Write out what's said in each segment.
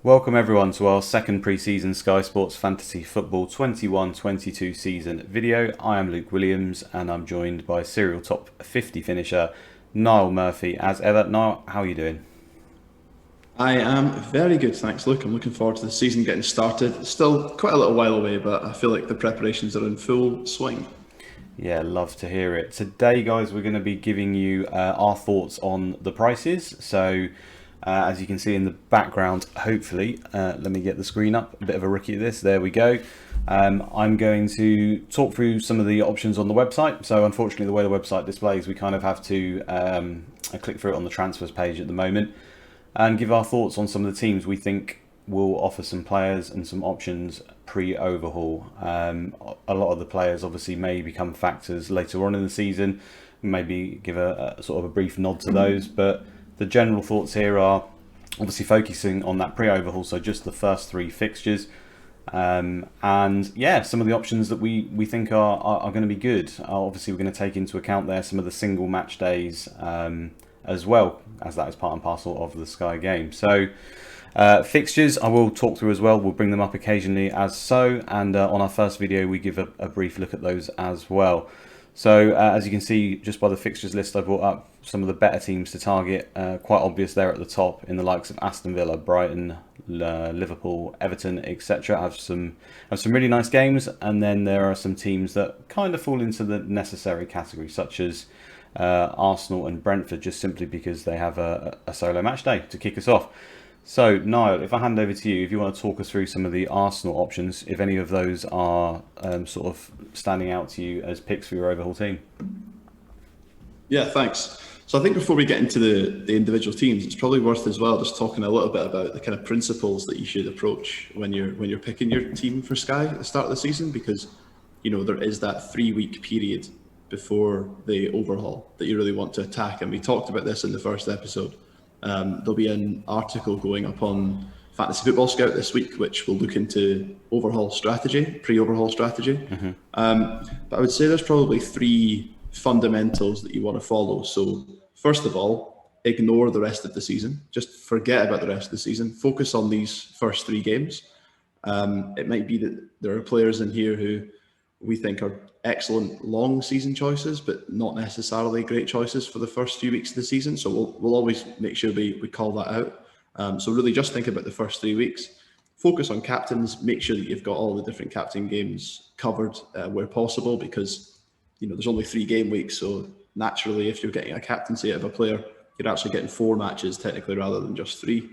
Welcome everyone to our second pre-season Sky Sports Fantasy Football 21-22 season video. I am Luke Williams and I'm joined by serial top 50 finisher Niall Murphy as ever. Niall, how are you doing? I am very good, thanks, Luke. I'm looking forward to the season getting started. It's still quite a little while away, but I feel like the preparations are in full swing. Yeah, love to hear it. Today, guys, we're going to be giving you our thoughts on the prices. As you can see in the background, hopefully, let me get the screen up. A bit of a rookie at this. There we go. I'm going to talk through some of the options on the website. So, unfortunately, the way the website displays, we kind of have to click through it on the transfers page at the moment and give our thoughts on some of the teams we think will offer some players and some options pre-overhaul. A lot of the players obviously may become factors later on in the season. Maybe give a sort of a brief nod to those, but the general thoughts here are obviously focusing on that pre-overhaul, so just the first three fixtures. And yeah, some of the options that we think are going to be good. Obviously, we're going to take into account there some of the single match days as well, as that is part and parcel of the Sky game. So fixtures I will talk through as well. We'll bring them up occasionally as so, and on our first video we give a brief look at those as well. So as you can see just by the fixtures list, I brought up some of the better teams to target. Quite obvious there at the top in the likes of Aston Villa, Brighton, Liverpool, Everton, etc. have some really nice games, and then there are some teams that kind of fall into the necessary category, such as Arsenal and Brentford, just simply because they have a solo match day to kick us off. So, Niall, if I hand over to you, if you want to talk us through some of the Arsenal options, if any of those are sort of standing out to you as picks for your overhaul team. Yeah, thanks. So I think before we get into the individual teams, it's probably worth as well just talking a little bit about the kind of principles that you should approach when you're picking your team for Sky at the start of the season, because there is that 3 week period before the overhaul that you really want to attack, and we talked about this in the first episode. There'll be an article going up on Fantasy Football Scout this week, which will look into overhaul strategy, pre-overhaul strategy. But I would say there's probably three fundamentals that you want to follow. So first of all, ignore the rest of the season. Just forget about the rest of the season. Focus on these first three games. It might be that there are players in here who we think are excellent long season choices, but not necessarily great choices for the first few weeks of the season. So we'll always make sure we call that out. So really just think about the first 3 weeks. Focus on captains. Make sure that you've got all the different captain games covered where possible, because there's only 3 game weeks. So naturally, if you're getting a captaincy out of a player, you're actually getting 4 matches technically rather than just 3.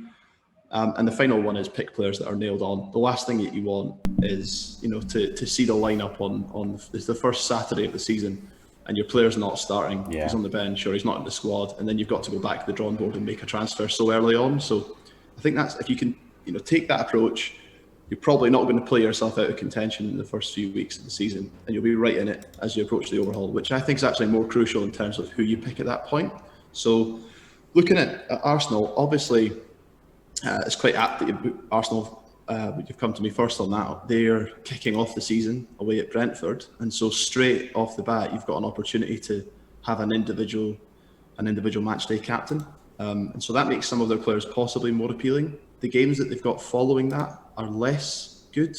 And the final one is pick players that are nailed on. The last thing that you want is, to see the lineup on it's the first Saturday of the season and your player's not starting. Yeah. He's on the bench or he's not in the squad, and then you've got to go back to the drawing board and make a transfer so early on. So I think that's, if you can, take that approach, you're probably not going to play yourself out of contention in the first few weeks of the season, and you'll be right in it as you approach the overhaul, which I think is actually more crucial in terms of who you pick at that point. So looking at Arsenal, obviously, it's quite apt that Arsenal, you've come to me first on that. They're kicking off the season away at Brentford, and so straight off the bat, you've got an opportunity to have an individual match day captain, and so that makes some of their players possibly more appealing. The games that they've got following that are less good.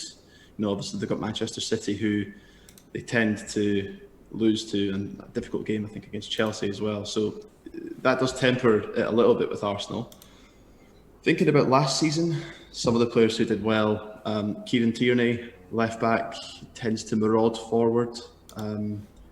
Obviously they've got Manchester City, who they tend to lose to, and a difficult game I think against Chelsea as well. So that does temper it a little bit with Arsenal. Thinking about last season, some of the players who did well, Kieran Tierney, left back, tends to maraud forward.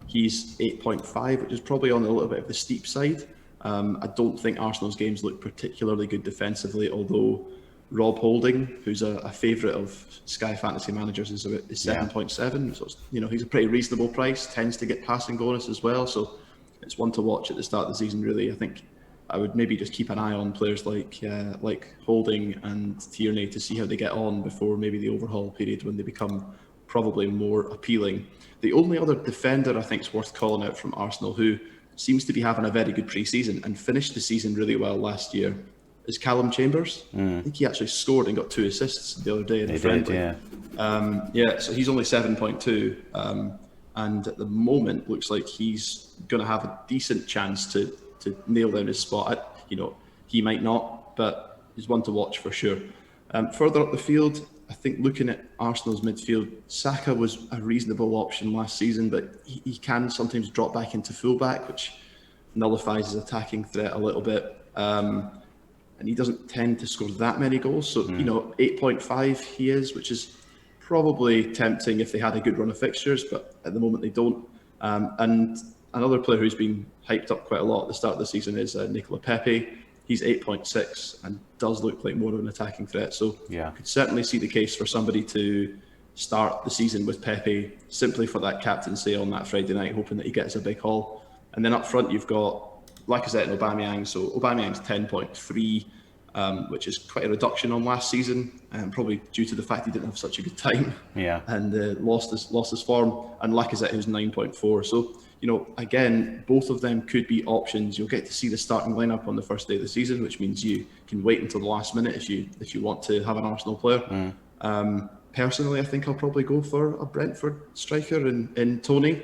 He's 8.5, which is probably on a little bit of the steep side. I don't think Arsenal's games look particularly good defensively, although Rob Holding, who's a favourite of Sky Fantasy Managers, is 7.7. So he's a pretty reasonable price, tends to get passing bonus as well. So it's one to watch at the start of the season, really. I think I would maybe just keep an eye on players like Holding and Tierney to see how they get on before maybe the overhaul period, when they become probably more appealing. The only other defender I think is worth calling out from Arsenal, who seems to be having a very good pre-season and finished the season really well last year, is Callum Chambers. I think he actually scored and got 2 assists the other day in the friendly. So he's only 7.2, and at the moment looks like he's going to have a decent chance to nail down his spot. He might not, but he's one to watch for sure. Further up the field, I think looking at Arsenal's midfield, Saka was a reasonable option last season, but he can sometimes drop back into fullback, which nullifies his attacking threat a little bit. And he doesn't tend to score that many goals. So, 8.5 he is, which is probably tempting if they had a good run of fixtures, but at the moment they don't. And another player who's been hyped up quite a lot at the start of the season is Nicola Pepe. He's 8.6 and does look like more of an attacking threat. So you could certainly see the case for somebody to start the season with Pepe simply for that captaincy on that Friday night, hoping that he gets a big haul. And then up front, you've got Lacazette and Aubameyang. So Aubameyang's 10.3, which is quite a reduction on last season, probably due to the fact he didn't have such a good time and lost his form. And Lacazette, who's 9.4. So, again, both of them could be options. You'll get to see the starting lineup on the first day of the season, which means you can wait until the last minute if you want to have an Arsenal player. Personally, I think I'll probably go for a Brentford striker in Tony.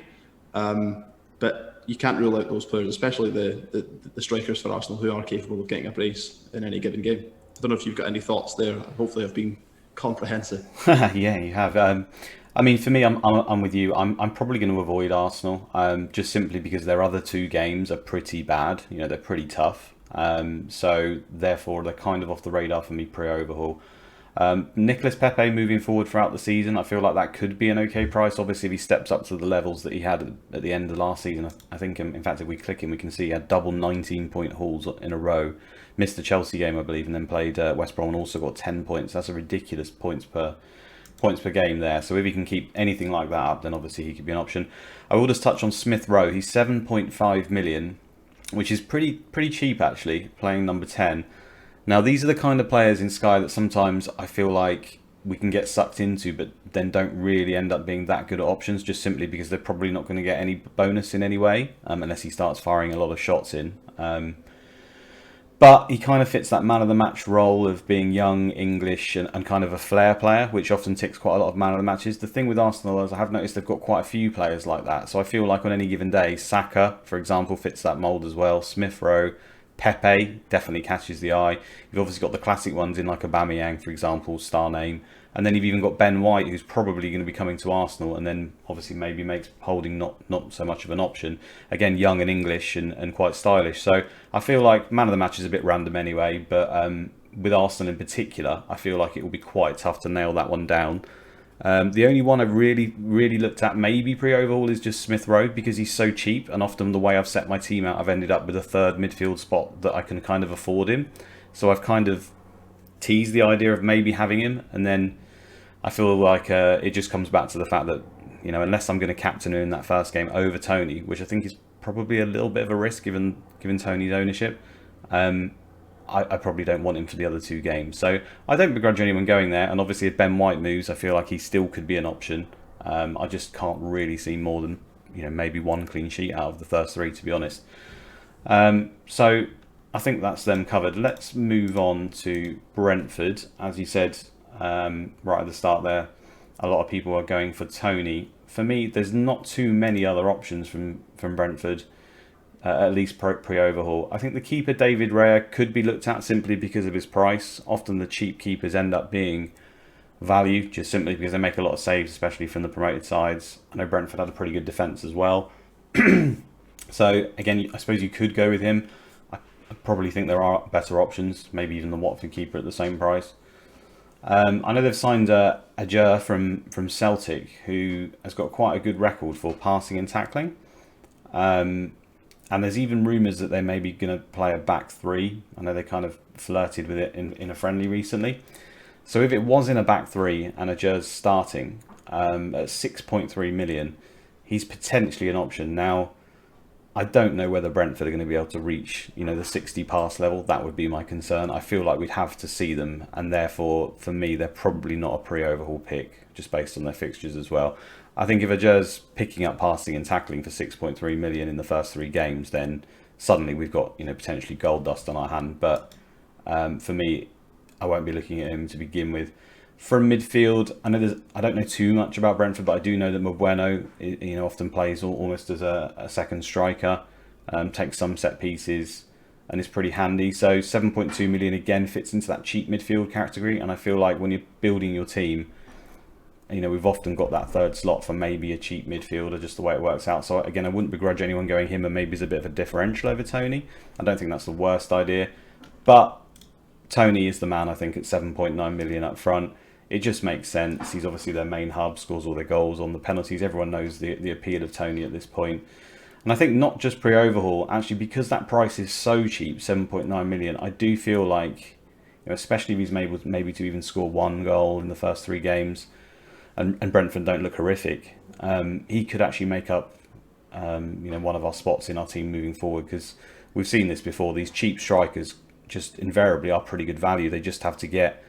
But you can't rule out those players, especially the strikers for Arsenal who are capable of getting a brace in any given game. I don't know if you've got any thoughts there. Hopefully I've been comprehensive. Yeah, you have. I mean, for me, I'm with you. I'm probably going to avoid Arsenal, just simply because their other two games are pretty bad. They're pretty tough. So therefore, they're kind of off the radar for me pre-overhaul. Nicolas Pepe moving forward throughout the season, I feel like that could be an okay price. Obviously, if he steps up to the levels that he had at the end of last season, I think, in fact, if we click him, we can see he had double 19-point hauls in a row. Missed the Chelsea game, I believe, and then played West Brom and also got 10 points. That's a ridiculous points per game there. So if he can keep anything like that up, then obviously he could be an option. I will just touch on Smith Rowe. He's 7.5 million, which is pretty cheap actually, playing number 10. Now these are the kind of players in Sky that sometimes I feel like we can get sucked into, but then don't really end up being that good at options, just simply because they're probably not going to get any bonus in any way, unless he starts firing a lot of shots in. But he kind of fits that man of the match role of being young, English, and kind of a flair player, which often ticks quite a lot of man of the matches. The thing with Arsenal is I have noticed they've got quite a few players like that. So I feel like on any given day, Saka, for example, fits that mould as well. Smith Rowe, Pepe definitely catches the eye. You've obviously got the classic ones in like Aubameyang, for example, star name. And then you've even got Ben White, who's probably going to be coming to Arsenal, and then obviously maybe makes Holding not so much of an option. Again, young and English and quite stylish. So I feel like man of the match is a bit random anyway, but with Arsenal in particular, I feel like it will be quite tough to nail that one down. The only one I've really looked at maybe pre-overhaul is just Smith Rowe, because he's so cheap, and often the way I've set my team out, I've ended up with a third midfield spot that I can kind of afford him. So I've kind of teased the idea of maybe having him, and then I feel like it just comes back to the fact that, unless I'm going to captain him in that first game over Tony, which I think is probably a little bit of a risk given Tony's ownership, I probably don't want him for the other two games. So I don't begrudge anyone going there, and obviously if Ben White moves, I feel like he still could be an option. I just can't really see more than maybe one clean sheet out of the first three, to be honest. So I think that's them covered. Let's move on to Brentford. As you said right at the start there, a lot of people are going for Tony. For me, there's not too many other options from Brentford, at least pre-overhaul. I think the keeper, David Raya, could be looked at simply because of his price. Often the cheap keepers end up being value, just simply because they make a lot of saves, especially from the promoted sides. I know Brentford had a pretty good defence as well. So again, I suppose you could go with him. I probably think there are better options, maybe even the Watford keeper at the same price. I know they've signed Ajur from Celtic, who has got quite a good record for passing and tackling. And there's even rumours that they may be going to play a back three. I know they kind of flirted with it in a friendly recently. So if it was in a back three and Ajur's starting at 6.3 million, he's potentially an option. Now, I don't know whether Brentford are going to be able to reach, the 60 pass level. That would be my concern. I feel like we'd have to see them, and therefore, for me, they're probably not a pre-overhaul pick, just based on their fixtures as well. I think if Ajur's picking up passing and tackling for 6.3 million in the first three games, then suddenly we've got, potentially gold dust on our hand. But for me, I won't be looking at him to begin with. From midfield, I don't know too much about Brentford, but I do know that Mbeumo, often plays almost as a second striker, takes some set pieces. and is pretty handy. So 7.2 million again fits into that cheap midfield category, and I feel like when you're building your team, we've often got that third slot for maybe a cheap midfielder, just the way it works out. So again, I wouldn't begrudge anyone going him, and maybe as a bit of a differential over Tony. I don't think that's the worst idea, but Tony is the man, I think, at 7.9 million up front. It just makes sense. He's obviously their main hub, scores all their goals on the penalties. Everyone knows the appeal of Tony at this point. And I think not just pre-overhaul, actually, because that price is so cheap, 7.9 million, I do feel like, especially if he's able maybe to even score one goal in the first 3 games, and Brentford don't look horrific, he could actually make up one of our spots in our team moving forward, because we've seen this before. These cheap strikers just invariably are pretty good value. They just have to get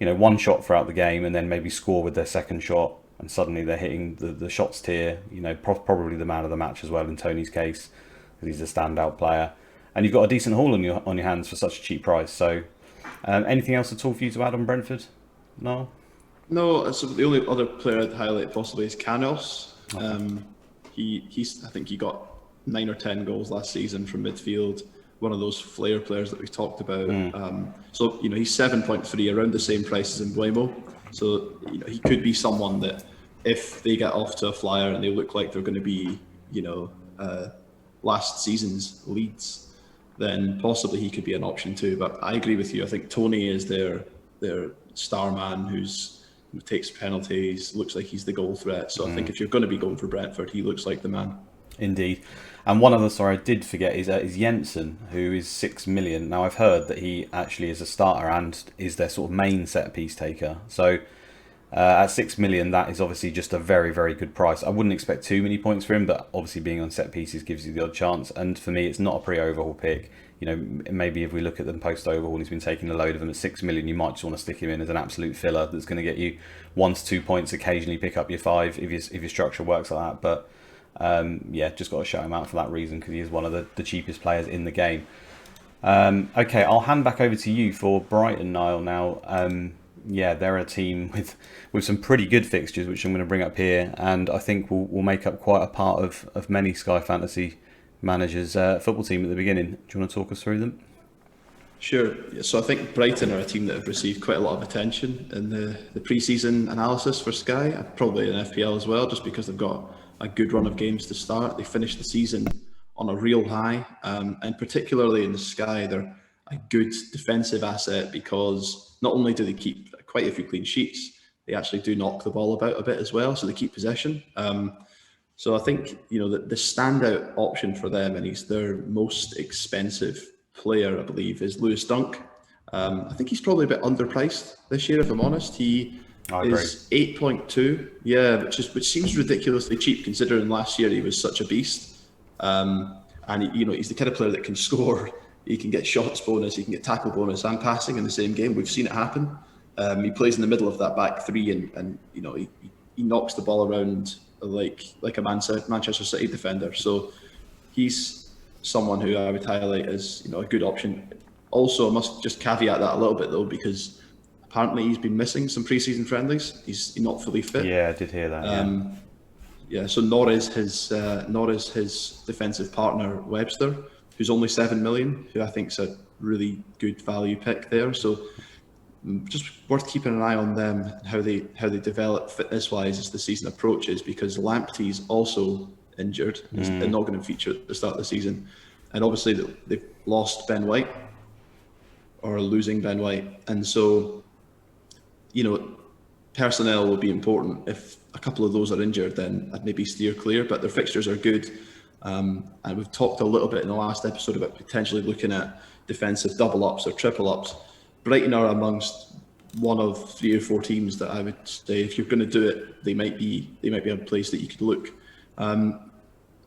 one shot throughout the game and then maybe score with their second shot, and suddenly they're hitting the shots tier, probably the man of the match as well in Tony's case, because he's a standout player, and you've got a decent haul on your hands for such a cheap price. So anything else at all for you to add on Brentford? No, so the only other player I'd highlight possibly is Canos. He's I think he got 9 or 10 goals last season from midfield. One of those flair players that we talked about. So he's 7.3, around the same price as Mbeumo. So he could be someone that, if they get off to a flyer and they look like they're going to be last season's Leeds, then possibly he could be an option too. But I agree with you. I think Tony is their star man who takes penalties, looks like he's the goal threat. So I think if you're going to be going for Brentford, he looks like the man. Indeed. And one other, I did forget, is Jensen, who is 6 million. Now, I've heard that he actually is a starter and is their sort of main set-piece taker. So at 6 million, that is obviously just a very, very good price. I wouldn't expect too many points for him, but obviously being on set pieces gives you the odd chance. And for me, it's not a pre-overhaul pick. Maybe if we look at them post-overhaul, he's been taking a load of them at 6 million. You might just want to stick him in as an absolute filler that's going to get you 1 to 2 points, occasionally pick up your 5 if your structure works like that. But just got to shout him out for that reason, because he is one of the cheapest players in the game. Okay, I'll hand back over to you for Brighton, Niall. Now, they're a team with some pretty good fixtures, which I'm going to bring up here, and I think will make up quite a part of many Sky Fantasy managers' football team at the beginning. Do you want to talk us through them? Sure. So I think Brighton are a team that have received quite a lot of attention in the pre-season analysis for Sky, probably in FPL as well, just because they've got a good run of games to start. They finished the season on a real high, and particularly in the Sky, they're a good defensive asset, because not only do they keep quite a few clean sheets, they actually do knock the ball about a bit as well, so they keep possession. So I think the standout option for them, and he's their most expensive player, I believe, is Lewis Dunk. I think he's probably a bit underpriced this year, if I'm honest. He is 8.2, which seems ridiculously cheap considering last year he was such a beast. And he's the kind of player that can score. He can get shots bonus, he can get tackle bonus and passing in the same game. We've seen it happen. He plays in the middle of that back three, and he knocks the ball around like a Manchester City defender. So he's someone who I would highlight as a good option. Also, I must just caveat that a little bit though, because apparently he's been missing some pre-season friendlies. He's not fully fit. Yeah, I did hear that. So nor is his defensive partner Webster, who's only 7 million, who I think is a really good value pick there. So just worth keeping an eye on them, how they develop fitness wise as the season approaches, because Lamptey's also injured and not going to feature at the start of the season, and obviously they've lost Ben White, or losing Ben White, and so personnel will be important. If a couple of those are injured, then I'd maybe steer clear, but their fixtures are good. And we've talked a little bit in the last episode about potentially looking at defensive double ups or triple ups. Brighton are amongst one of 3 or 4 teams that I would say, if you're going to do it, they might be a place that you could look.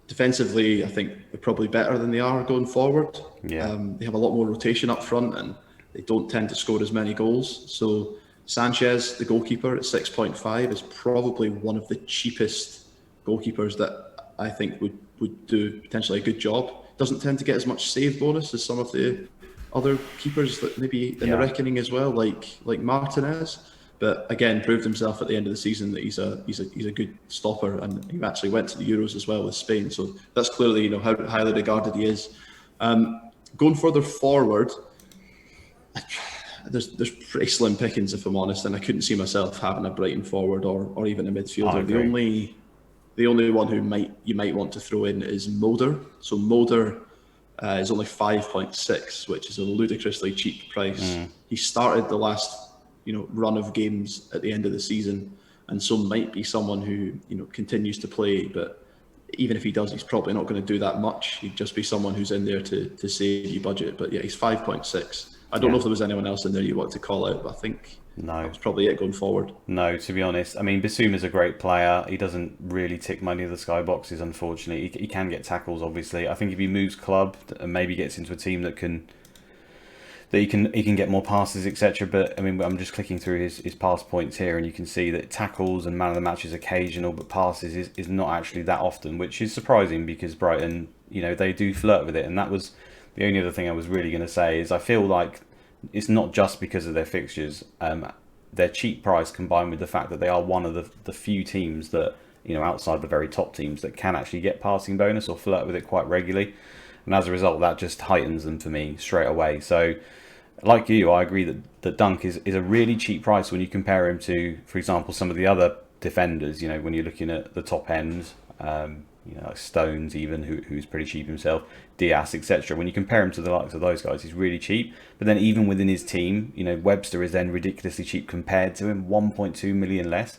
Defensively, I think they're probably better than they are going forward. They have a lot more rotation up front, and they don't tend to score as many goals. So Sanchez, the goalkeeper, at 6.5 is probably one of the cheapest goalkeepers that I think would do potentially a good job. Doesn't tend to get as much save bonus as some of the other keepers that maybe in the reckoning as well, like Martinez. But again, proved himself at the end of the season that he's a good stopper, and he actually went to the Euros as well with Spain. So that's clearly how highly regarded he is. Going further forward, there's pretty slim pickings, if I'm honest, and I couldn't see myself having a Brighton forward or even a midfielder. The only one who you might want to throw in is Mulder. So Mulder is only 5.6, which is a ludicrously cheap price. He started the last run of games at the end of the season, and so might be someone who continues to play, but even if he does, he's probably not going to do that much. He'd just be someone who's in there to save you budget. But yeah, he's 5.6. I don't know if there was anyone else in there you want to call out, but I think that was probably it going forward. No, to be honest. I mean, Bissouma's a great player. He doesn't really tick many of the sky boxes, unfortunately. He can get tackles, obviously. I think if he moves club and maybe gets into a team that he can get more passes, etc. But I mean, I'm just clicking through his pass points here, and you can see that tackles and man of the match is occasional, but passes is not actually that often, which is surprising because Brighton, they do flirt with it. And that was the only other thing I was really going to say is I feel like it's not just because of their fixtures, their cheap price combined with the fact that they are one of the few teams that outside the very top teams that can actually get passing bonus or flirt with it quite regularly. And as a result, that just heightens them for me straight away. So, like you, I agree that Dunk is a really cheap price when you compare him to, for example, some of the other defenders. When you're looking at the top end, like Stones even, who's pretty cheap himself, Diaz, etc. When you compare him to the likes of those guys, he's really cheap. But then even within his team, Webster is then ridiculously cheap compared to him, 1.2 million less.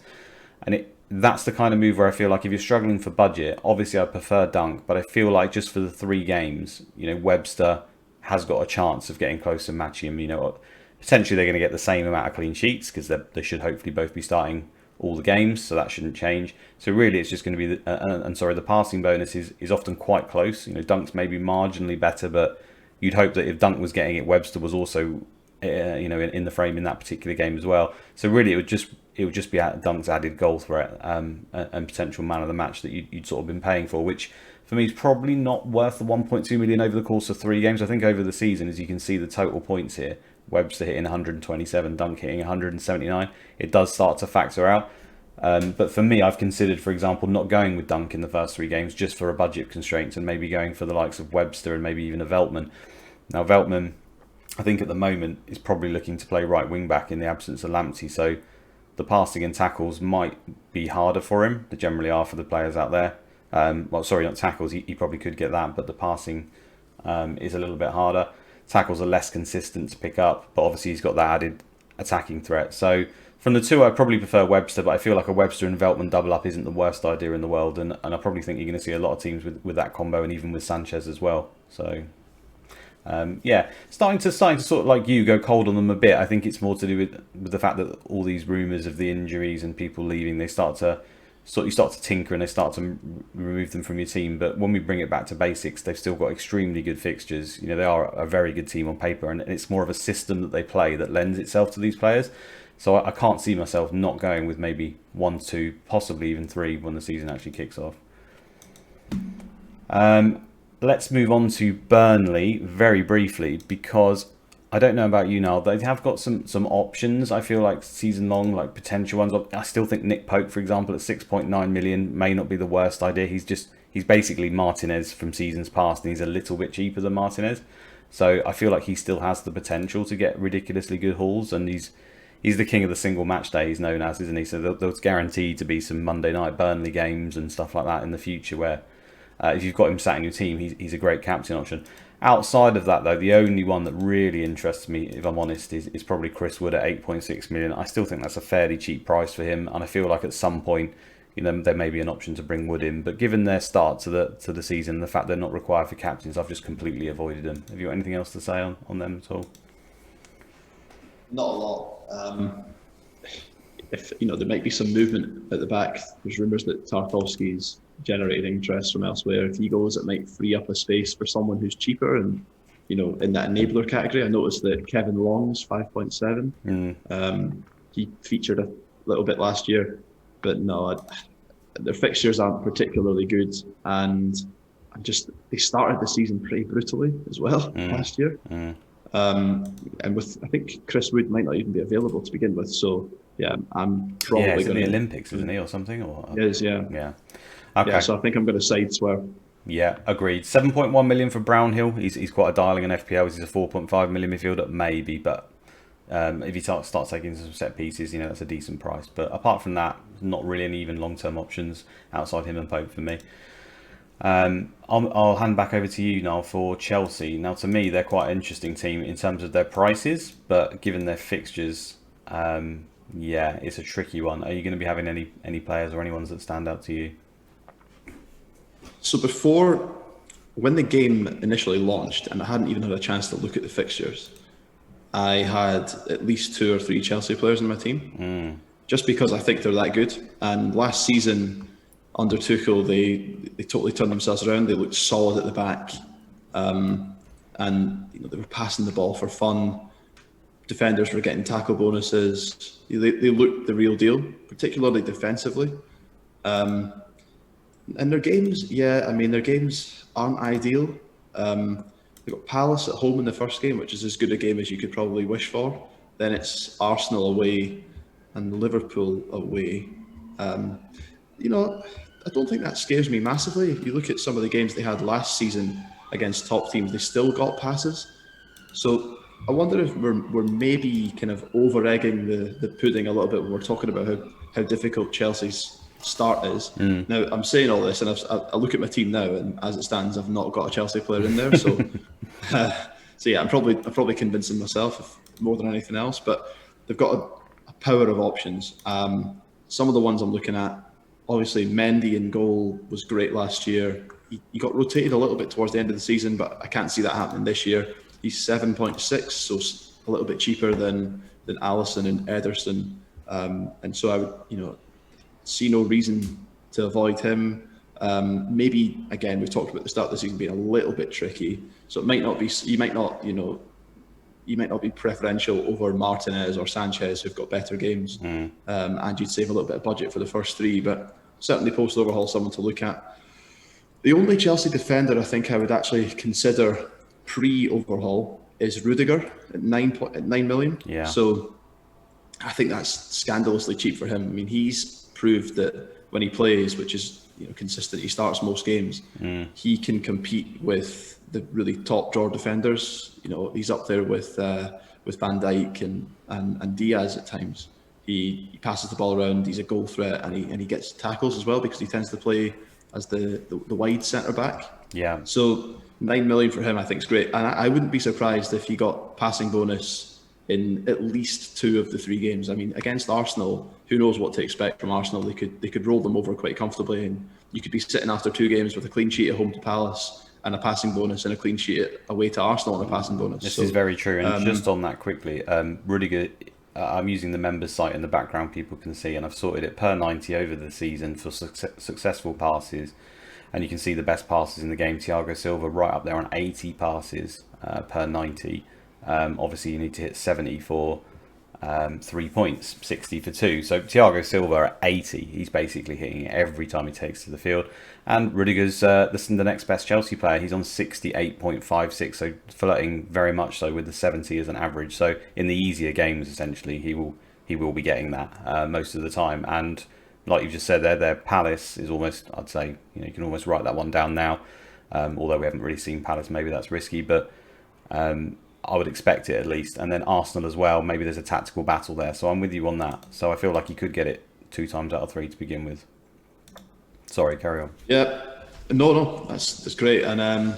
And that's the kind of move where I feel like if you're struggling for budget, obviously I prefer Dunk, but I feel like just for the 3 games, Webster has got a chance of getting close to matching him. Potentially they're going to get the same amount of clean sheets because they should hopefully both be starting all the games, so that shouldn't change. So really it's just going to be the passing bonus is often quite close. Dunk's maybe marginally better, but you'd hope that if Dunk was getting it, Webster was also in the frame in that particular game as well. So really it would just be Dunk's added goal threat and potential man of the match that you'd sort of been paying for, which for me is probably not worth the 1.2 million over the course of 3 games. I think over the season, as you can see the total points here, Webster hitting 127, Dunk hitting 179, it does start to factor out. But for me, I've considered, for example, not going with Dunk in the first 3 games just for a budget constraint and maybe going for the likes of Webster and maybe even a Veltman. Now, Veltman, I think at the moment, is probably looking to play right wing back in the absence of Lamptey, so the passing and tackles might be harder for him. They generally are for the players out there. Not tackles, he probably could get that, but the passing is a little bit harder. Tackles are less consistent to pick up, but obviously he's got that added attacking threat. So from the 2, I probably prefer Webster, but I feel like a Webster and Veltman double up isn't the worst idea in the world, and I probably think you're going to see a lot of teams with that combo, and even with Sanchez as well. So starting to sort of like you go cold on them a bit. I think it's more to do with the fact that all these rumours of the injuries and people leaving, you start to tinker and they start to remove them from your team. But when we bring it back to basics, they've still got extremely good fixtures. They are a very good team on paper, and it's more of a system that they play that lends itself to these players. So I can't see myself not going with maybe 1, 2, possibly even 3 when the season actually kicks off. Let's move on to Burnley very briefly, because I don't know about you, Niall. They have got some options, I feel like, season long, like potential ones. I still think Nick Pope, for example, at 6.9 million may not be the worst idea. He's basically Martinez from seasons past, and he's a little bit cheaper than Martinez. So I feel like he still has the potential to get ridiculously good hauls, and he's the king of the single match day, he's known as, isn't he? So there's guaranteed to be some Monday night Burnley games and stuff like that in the future where if you've got him sat in your team, he's a great captain option. Outside of that, though, the only one that really interests me, if I'm honest, is probably Chris Wood at 8.6 million. I still think that's a fairly cheap price for him, and I feel like at some point, there may be an option to bring Wood in. But given their start to the season, the fact they're not required for captains, I've just completely avoided them. Have you got anything else to say on them at all? Not a lot. If there might be some movement at the back. There's rumours that Tarkowski's generated interest from elsewhere. If he goes, it might free up a space for someone who's cheaper and in that enabler category. I noticed that Kevin Long's 5.7. He featured a little bit last year, but no, their fixtures aren't particularly good, and they started the season pretty brutally as well last year. And with, I think Chris Wood might not even be available to begin with, so yeah, I'm probably going to the Olympics, isn't he, or something? Or he is, yeah. Okay. Yeah, so I think I'm going to sideswear Yeah, agreed. 7.1 million for Brownhill. He's quite a darling in FPL. He's a 4.5 million midfielder, maybe, but if you start taking some set pieces, that's a decent price. But apart from that, not really any even long-term options outside him and Pope for me. I'll hand back over to you now for Chelsea. Now, to me, they're quite an interesting team in terms of their prices, but given their fixtures, yeah, it's a tricky one. Are you going to be having any players or any ones that stand out to you? So when the game initially launched, and I hadn't even had a chance to look at the fixtures, I had at least 2 or 3 Chelsea players in my team, just because I think they're that good. And last season, under Tuchel, they totally turned themselves around. They looked solid at the back, and they were passing the ball for fun. Defenders were getting tackle bonuses. They looked the real deal, particularly defensively. And their games, their games aren't ideal. They've got Palace at home in the first game, which is as good a game as you could probably wish for. Then it's Arsenal away and Liverpool away. I don't think that scares me massively. If you look at some of the games they had last season against top teams, they still got passes. So I wonder if we're maybe kind of over-egging the pudding a little bit when we're talking about how difficult Chelsea's start is. Now, I'm saying all this, and I look at my team now, and as it stands, I've not got a Chelsea player in there. So, so yeah, I'm probably convincing myself more than anything else. But they've got a power of options. Some of the ones I'm looking at, obviously, Mendy in goal was great last year. He got rotated a little bit towards the end of the season, but I can't see that happening this year. He's 7.6, so a little bit cheaper than Alisson and Ederson, and so I would see no reason to avoid him. Maybe again, we've talked about the start of the season being a little bit tricky, so it might not be. You might not be preferential over Martinez or Sanchez, who've got better games, and you'd save a little bit of budget for the first 3. But certainly post-overhaul, someone to look at. The only Chelsea defender I think I would actually consider pre-overhaul is Rudiger at 9 million. Yeah. So I think that's scandalously cheap for him. I mean, he's proved that when he plays, which is consistent, he starts most games. He can compete with the really top drawer defenders. He's up there with Van Dijk and Diaz at times. He passes the ball around. He's a goal threat, and he gets tackles as well because he tends to play as the wide centre back. Yeah. So 9 million for him, I think, is great, and I wouldn't be surprised if he got passing bonus in at least 2 of the 3 games. I mean, against Arsenal, who knows what to expect from Arsenal? They could roll them over quite comfortably, and you could be sitting after 2 games with a clean sheet at home to Palace and a passing bonus, and a clean sheet away to Arsenal and a passing bonus. This is very true. And just on that quickly, Rudiger, I'm using the members site in the background, people can see, and I've sorted it per 90 over the season for successful passes. And you can see the best passes in the game. Thiago Silva right up there on 80 passes per 90. Obviously, you need to hit 70 for 3 points, 60 for 2. So Thiago Silva at 80, he's basically hitting it every time he takes to the field. And Rudiger's the next best Chelsea player. He's on 68.56, so flirting very much so with the 70 as an average. So in the easier games, essentially, he will be getting that most of the time. And like you've just said there, their Palace is almost, I'd say, you can almost write that one down now. Although we haven't really seen Palace, maybe that's risky, but I would expect it at least. And then Arsenal as well, maybe there's a tactical battle there. So I'm with you on that. So I feel like you could get it 2 times out of 3 to begin with. Sorry, carry on. Yeah, no, that's great. And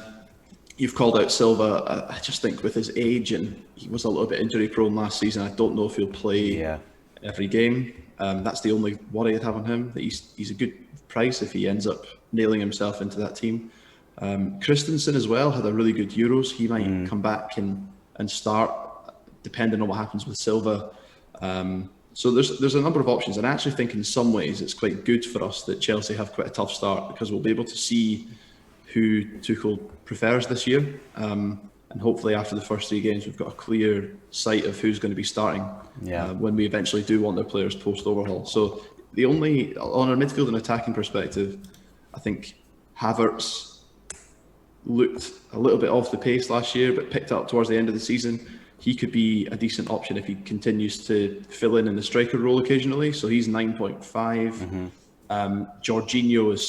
you've called out Silva. I just think with his age, and he was a little bit injury prone last season, I don't know if he'll play every game. That's the only worry I'd have on him. That he's a good price if he ends up nailing himself into that team. Christensen as well had a really good Euros. He might come back and start, depending on what happens with Silva. So there's a number of options, and I actually think in some ways it's quite good for us that Chelsea have quite a tough start, because we'll be able to see who Tuchel prefers this year. And hopefully after the first 3 games, we've got a clear sight of who's going to be starting when we eventually do want their players post-overhaul. So the only, on a midfield and attacking perspective, I think Havertz looked a little bit off the pace last year, but picked up towards the end of the season. He could be a decent option if he continues to fill in the striker role occasionally. So he's 9.5. Jorginho is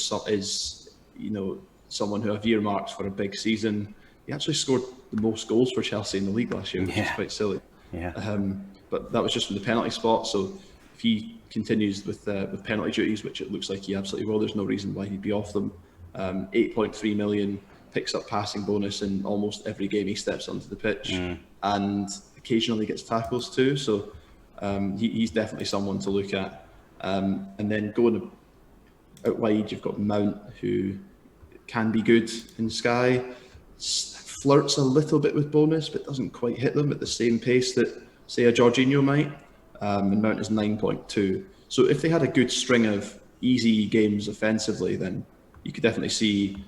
someone who I've earmarked for a big season. He actually scored the most goals for Chelsea in the league last year, which is quite silly. Yeah. But that was just from the penalty spot. So if he continues with penalty duties, which it looks like he absolutely will, there's no reason why he'd be off them. 8.3 million, picks up passing bonus in almost every game he steps onto the pitch, and occasionally gets tackles too. So he's definitely someone to look at. And then going out wide, you've got Mount, who can be good in Sky, flirts a little bit with bonus, but doesn't quite hit them at the same pace that, say, a Jorginho might. And Mount is 9.2. So if they had a good string of easy games offensively, then you could definitely see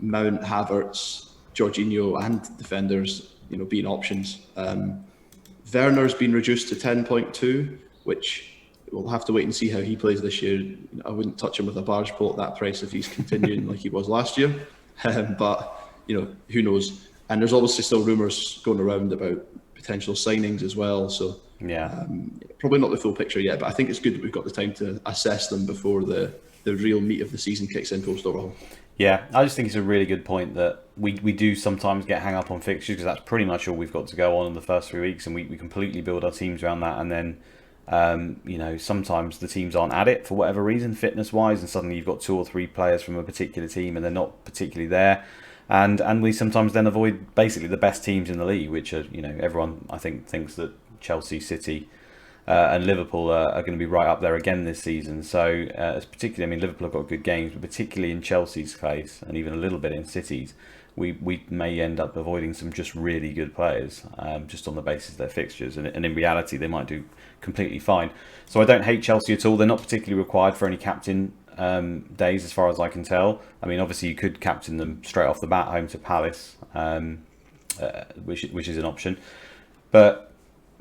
Mount, Havertz, Jorginho, and defenders, being options. Werner's been reduced to 10.2, which we'll have to wait and see how he plays this year. I wouldn't touch him with a barge pole at that price if he's continuing like he was last year. But who knows? And there's obviously still rumours going around about potential signings as well. So probably not the full picture yet, but I think it's good that we've got the time to assess them before the real meat of the season kicks in post-overhaul. Yeah, I just think it's a really good point that we do sometimes get hung up on fixtures, because that's pretty much all we've got to go on in the first 3 weeks, and we completely build our teams around that. And then, sometimes the teams aren't at it for whatever reason, fitness-wise, and suddenly you've got 2 or 3 players from a particular team and they're not particularly there. And we sometimes then avoid basically the best teams in the league, which are, everyone, I think, thinks that Chelsea, City and Liverpool are going to be right up there again this season. So particularly, Liverpool have got good games, but particularly in Chelsea's case, and even a little bit in City's, we may end up avoiding some just really good players, just on the basis of their fixtures. And in reality, they might do completely fine. So I don't hate Chelsea at all. They're not particularly required for any captain days, as far as I can tell. Obviously, you could captain them straight off the bat home to Palace, which is an option. But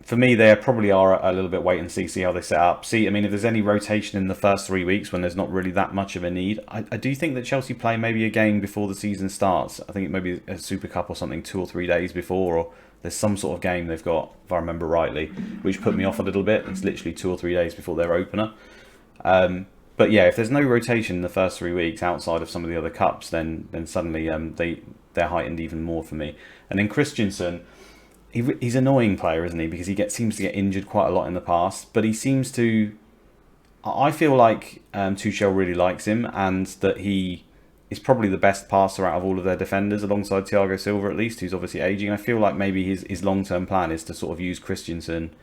for me, they probably are a little bit wait and see how they set up. If there's any rotation in the first 3 weeks when there's not really that much of a need. I do think that Chelsea play maybe a game before the season starts. I think it may be a Super Cup or something 2 or 3 days before, or there's some sort of game they've got, if I remember rightly, which put me off a little bit. It's literally 2 or 3 days before their opener. But yeah, if there's no rotation in the first 3 weeks outside of some of the other cups, then suddenly they're heightened even more for me. And then Christensen, he's an annoying player, isn't he? Because he seems to get injured quite a lot in the past, but he seems to. I feel like Tuchel really likes him, and that he is probably the best passer out of all of their defenders, alongside Thiago Silva at least, who's obviously aging. I feel like maybe his long-term plan is to sort of use Christensen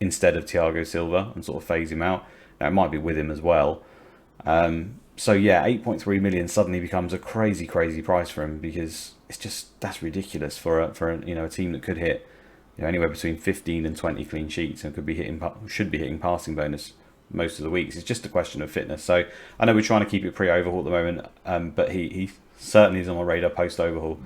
instead of Thiago Silva and sort of phase him out. Now, it might be with him as well. So yeah, 8.3 million suddenly becomes a crazy price for him, because that's ridiculous for a team that could hit anywhere between 15 and 20 clean sheets and should be hitting passing bonus most of the weeks. It's just a question of fitness. So I know we're trying to keep it pre-overhaul at the moment, but he certainly is on my radar post-overhaul,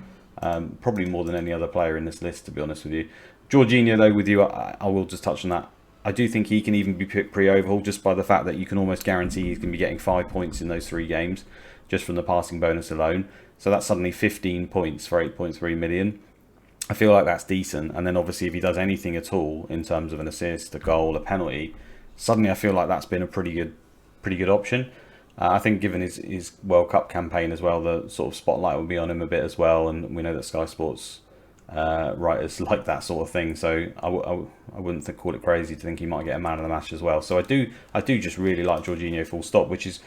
probably more than any other player in this list, to be honest with you. Jorginho, though, with you, I will just touch on that. I do think he can even be picked pre-overhaul, just by the fact that you can almost guarantee he's going to be getting 5 points in those 3 games just from the passing bonus alone. So that's suddenly 15 points for 8.3 million. I feel like that's decent. And then obviously if he does anything at all in terms of an assist, a goal, a penalty, suddenly I feel like that's been a pretty good option. I think given his World Cup campaign as well, the sort of spotlight will be on him a bit as well. And we know that Sky Sports writers like that sort of thing, so I wouldn't call it crazy to think he might get a man of the match as well. So I do just really like Jorginho, full stop, which is,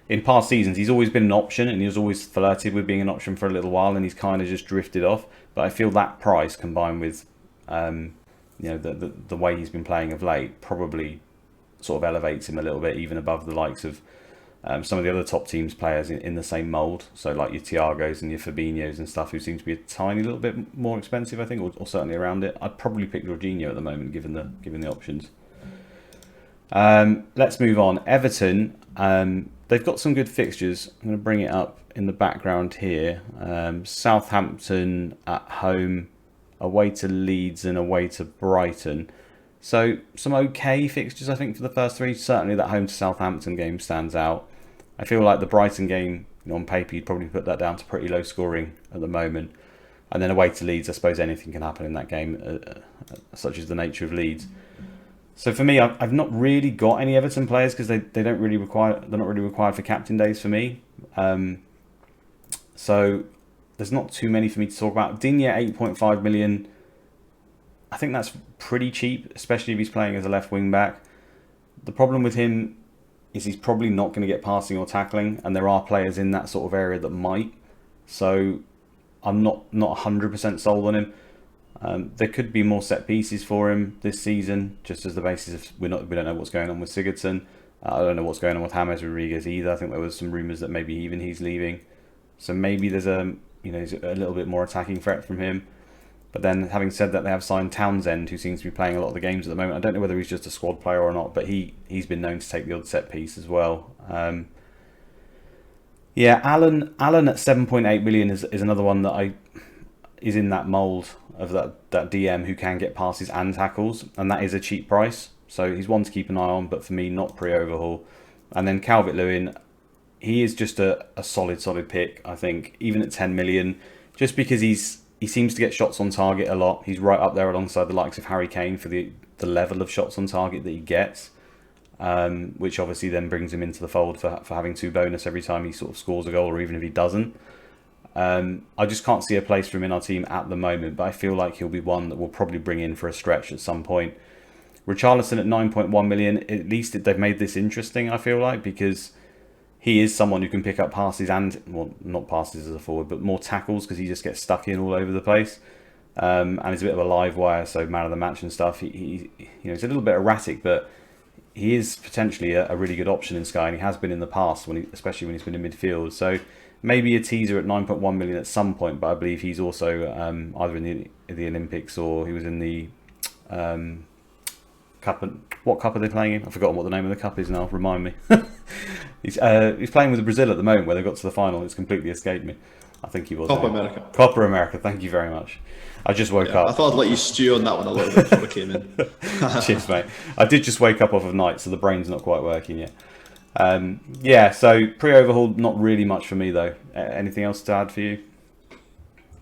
in past seasons he's always been an option, and he's always flirted with being an option for a little while, and he's kind of just drifted off. But I feel that price combined with the way he's been playing of late probably sort of elevates him a little bit, even above the likes of some of the other top teams players in the same mould. So like your Thiagos and your Fabinhos and stuff, who seem to be a tiny little bit more expensive, I think, or certainly around it. I'd probably pick Jorginho at the moment, given the options. Let's move on. Everton, they've got some good fixtures. I'm going to bring it up in the background here. Southampton at home, away to Leeds and away to Brighton. So some okay fixtures, I think, for the first 3. Certainly that home to Southampton game stands out. I feel like the Brighton game, on paper, you'd probably put that down to pretty low scoring at the moment. And then away to Leeds, I suppose anything can happen in that game, such as the nature of Leeds. So for me, I've not really got any Everton players, because they're not really required for captain days for me. So there's not too many for me to talk about. Digne, 8.5 million. I think that's pretty cheap, especially if he's playing as a left wing back. The problem with him is he's probably not going to get passing or tackling, and there are players in that sort of area that might. So I'm not 100% sold on him. There could be more set pieces for him this season, just as the basis of we don't know what's going on with Sigurdsson. I don't know what's going on with James Rodriguez either. I think there was some rumours that maybe even he's leaving. So maybe there's a little bit more attacking threat from him. But then, having said that, they have signed Townsend, who seems to be playing a lot of the games at the moment. I don't know whether he's just a squad player or not, but he's been known to take the odd set piece as well. Allen at 7.8 million is another one that is in that mould of that DM who can get passes and tackles, and that is a cheap price. So he's one to keep an eye on, but for me, not pre-overhaul. And then Calvert-Lewin, he is just a solid pick, I think, even at 10 million, just because he seems to get shots on target a lot. He's right up there alongside the likes of Harry Kane for the level of shots on target that he gets, which obviously then brings him into the fold for having 2 bonus every time he sort of scores a goal, or even if he doesn't. I just can't see a place for him in our team at the moment, but I feel like he'll be one that we'll probably bring in for a stretch at some point. Richarlison at 9.1 million, at least they've made this interesting, I feel like, because he is someone who can pick up passes and, well, not passes as a forward, but more tackles, because he just gets stuck in all over the place. And he's a bit of a live wire, so man of the match and stuff. He's a little bit erratic, but he is potentially a really good option in Sky, and he has been in the past, especially when he's been in midfield. So maybe a teaser at 9.1 million at some point, but I believe he's also either in the Olympics or he was in the cup. What cup are they playing in? I've forgotten what the name of the cup is now. Remind me. He's playing with Brazil at the moment, where they got to the final. It's completely escaped me. I think he was. Copa America. Copa America. Thank you very much. I just woke up. I thought I'd let you stew on that one a little bit before I came in. Cheers, mate. I did just wake up off of night, so the brain's not quite working yet. So pre-overhaul, not really much for me though. Anything else to add for you?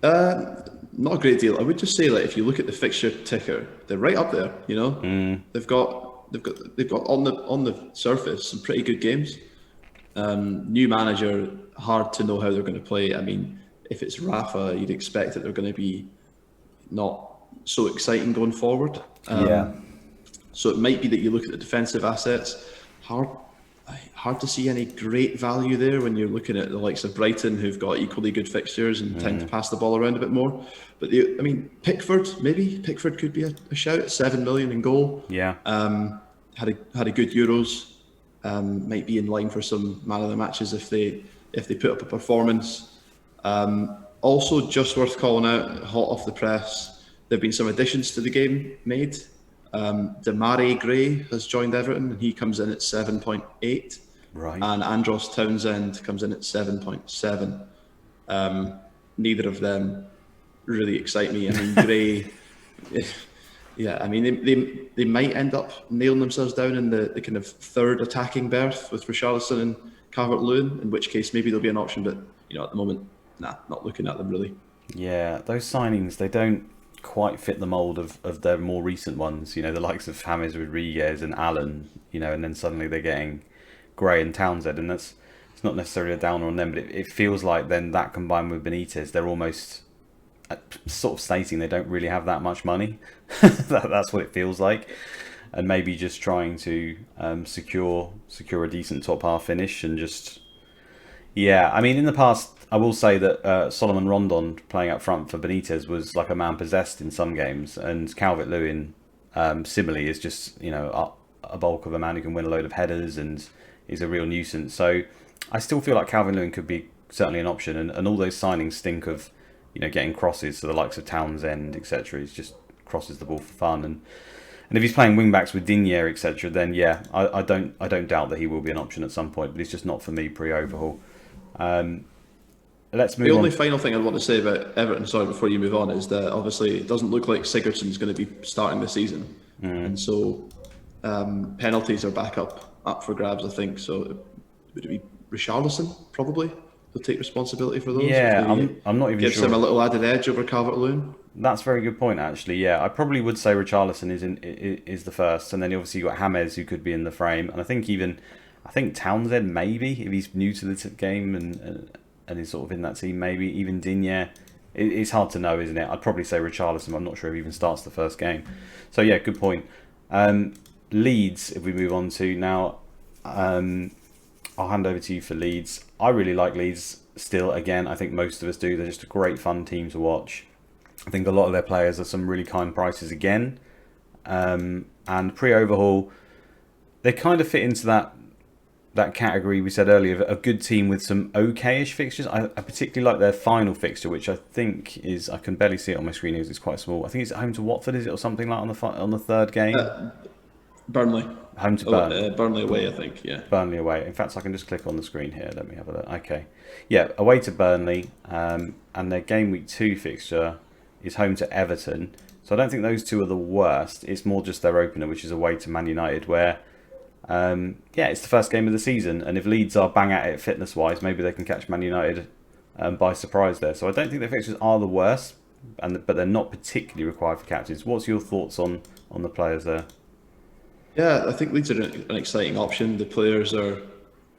Not a great deal. I would just say that if you look at the fixture ticker, they're right up there. You know, they've got on the surface some pretty good games. New manager, hard to know how they're going to play. I mean, if it's Rafa, you'd expect that they're going to be not so exciting going forward. So it might be that you look at the defensive assets. Hard to see any great value there when you're looking at the likes of Brighton, who've got equally good fixtures and tend to pass the ball around a bit more. But Pickford could be a shout. 7 million in goal. Yeah. Had a good Euros. Might be in line for some man of the matches if they put up a performance. Also, just worth calling out, hot off the press, there've been some additions to the game made. Demarai Gray has joined Everton, and he comes in at 7.8. Right. And Andros Townsend comes in at 7.7. Neither of them really excite me. I mean, Gray, yeah, I mean, they might end up nailing themselves down in the kind of third attacking berth with Richarlison and Calvert-Lewin, in which case maybe there'll be an option, but at the moment, not looking at them really. Yeah, those signings, they don't quite fit the mould of their more recent ones, the likes of James Rodriguez and Allen, and then suddenly they're getting Gray and Townsend, and it's not necessarily a downer on them, but it feels like then that combined with Benitez, they're almost sort of stating they don't really have that much money. That's what it feels like, and maybe just trying to secure a decent top half finish, and just I mean, in the past I will say that Solomon Rondon playing up front for Benitez was like a man possessed in some games, and Calvert-Lewin similarly is just a bulk of a man who can win a load of headers and is a real nuisance. So I still feel like Calvert-Lewin could be certainly an option, and all those signings stink of getting crosses, so the likes of Townsend, etc. He just crosses the ball for fun, and if he's playing wing backs with Digne, etc., then I don't doubt that he will be an option at some point, but he's just not for me pre-overhaul. Let's move on. The only final thing I want to say about Everton, sorry, before you move on, is that obviously it doesn't look like Sigurdsson's going to be starting the season, and so penalties are back up for grabs, I think. So would it be Richarlison probably who'll take responsibility for those? Yeah, I'm not even sure. Gives him a little added edge over Calvert-Lewin. That's a very good point, actually. Yeah, I probably would say Richarlison is the first, and then obviously you've got James who could be in the frame, and I think Townsend maybe, if he's new to the game and is sort of in that team. Maybe even Digne. It's hard to know, isn't it? I'd probably say Richarlison. I'm not sure if he even starts the first game. So yeah, good point. Leeds, if we move on to now, I'll hand over to you for Leeds. I really like Leeds still. Again, I think most of us do. They're just a great fun team to watch. I think a lot of their players are some really kind prices again. And pre-overhaul, they kind of fit into that category we said earlier, a good team with some okay-ish fixtures. I particularly like their final fixture, which I think is, I can barely see it on my screen because it's quite small. I think it's home to Watford, is it, or something like on the third game? Burnley. Home to Burnley. Burnley away, I think, yeah. Burnley away. In fact, I can just click on the screen here. Let me have a look. Okay. Yeah, away to Burnley. And their game week 2 fixture is home to Everton. So I don't think those two are the worst. It's more just their opener, which is away to Man United, where it's the first game of the season, and if Leeds are bang at it fitness-wise, maybe they can catch Man United by surprise there. So I don't think their fixtures are the worst, but they're not particularly required for captains. What's your thoughts on the players there? Yeah, I think Leeds are an exciting option. The players are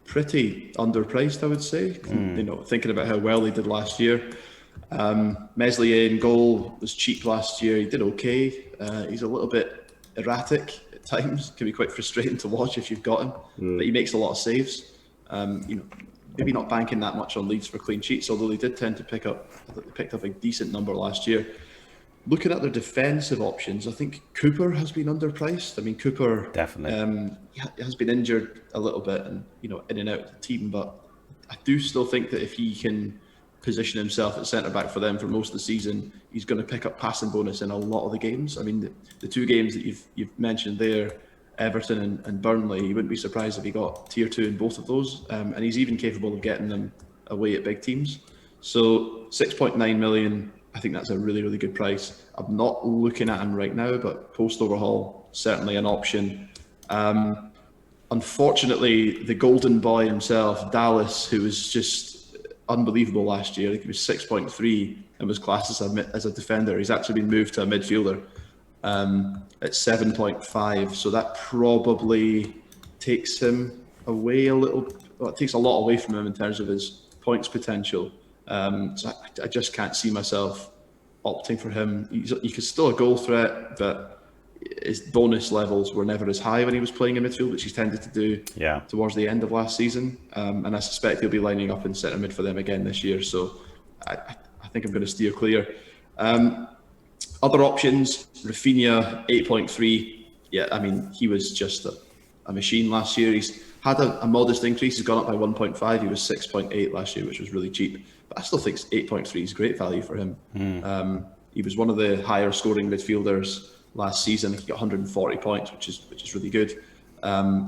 pretty underpriced, I would say. Thinking about how well they did last year. Meslier in goal was cheap last year. He did okay. He's a little bit erratic at times. Can be quite frustrating to watch if you've got him. But he makes a lot of saves. Maybe not banking that much on Leeds for clean sheets, although they did tend to picked up a decent number last year. Looking at their defensive options, I think Cooper has been underpriced. I mean, Cooper definitely has been injured a little bit and in and out of the team, but I do still think that if he can position himself at centre back for them for most of the season, he's going to pick up passing bonus in a lot of the games. I mean, the two games that you've mentioned there, Everton and Burnley, you wouldn't be surprised if he got tier 2 in both of those, and he's even capable of getting them away at big teams. So 6.9 million. I think that's a really, really good price. I'm not looking at him right now, but post-overhaul, certainly an option. Unfortunately, the golden boy himself, Dallas, who was just unbelievable last year, I think he was 6.3 and was classed as a defender. He's actually been moved to a midfielder at 7.5. So that probably takes him away a little. Well, it takes a lot away from him in terms of his points potential. So I just can't see myself opting for him. He's still a goal threat, but his bonus levels were never as high when he was playing in midfield, which he's tended to do towards the end of last season. And I suspect he'll be lining up in centre mid for them again this year. So I think I'm going to steer clear. Other options, Rafinha, 8.3. Yeah, I mean, he was just a machine last year. He's had a modest increase. He's gone up by 1.5. He was 6.8 last year, which was really cheap. But I still think 8.3 is great value for him. He was one of the higher scoring midfielders last season. He got 140 points, which is really good.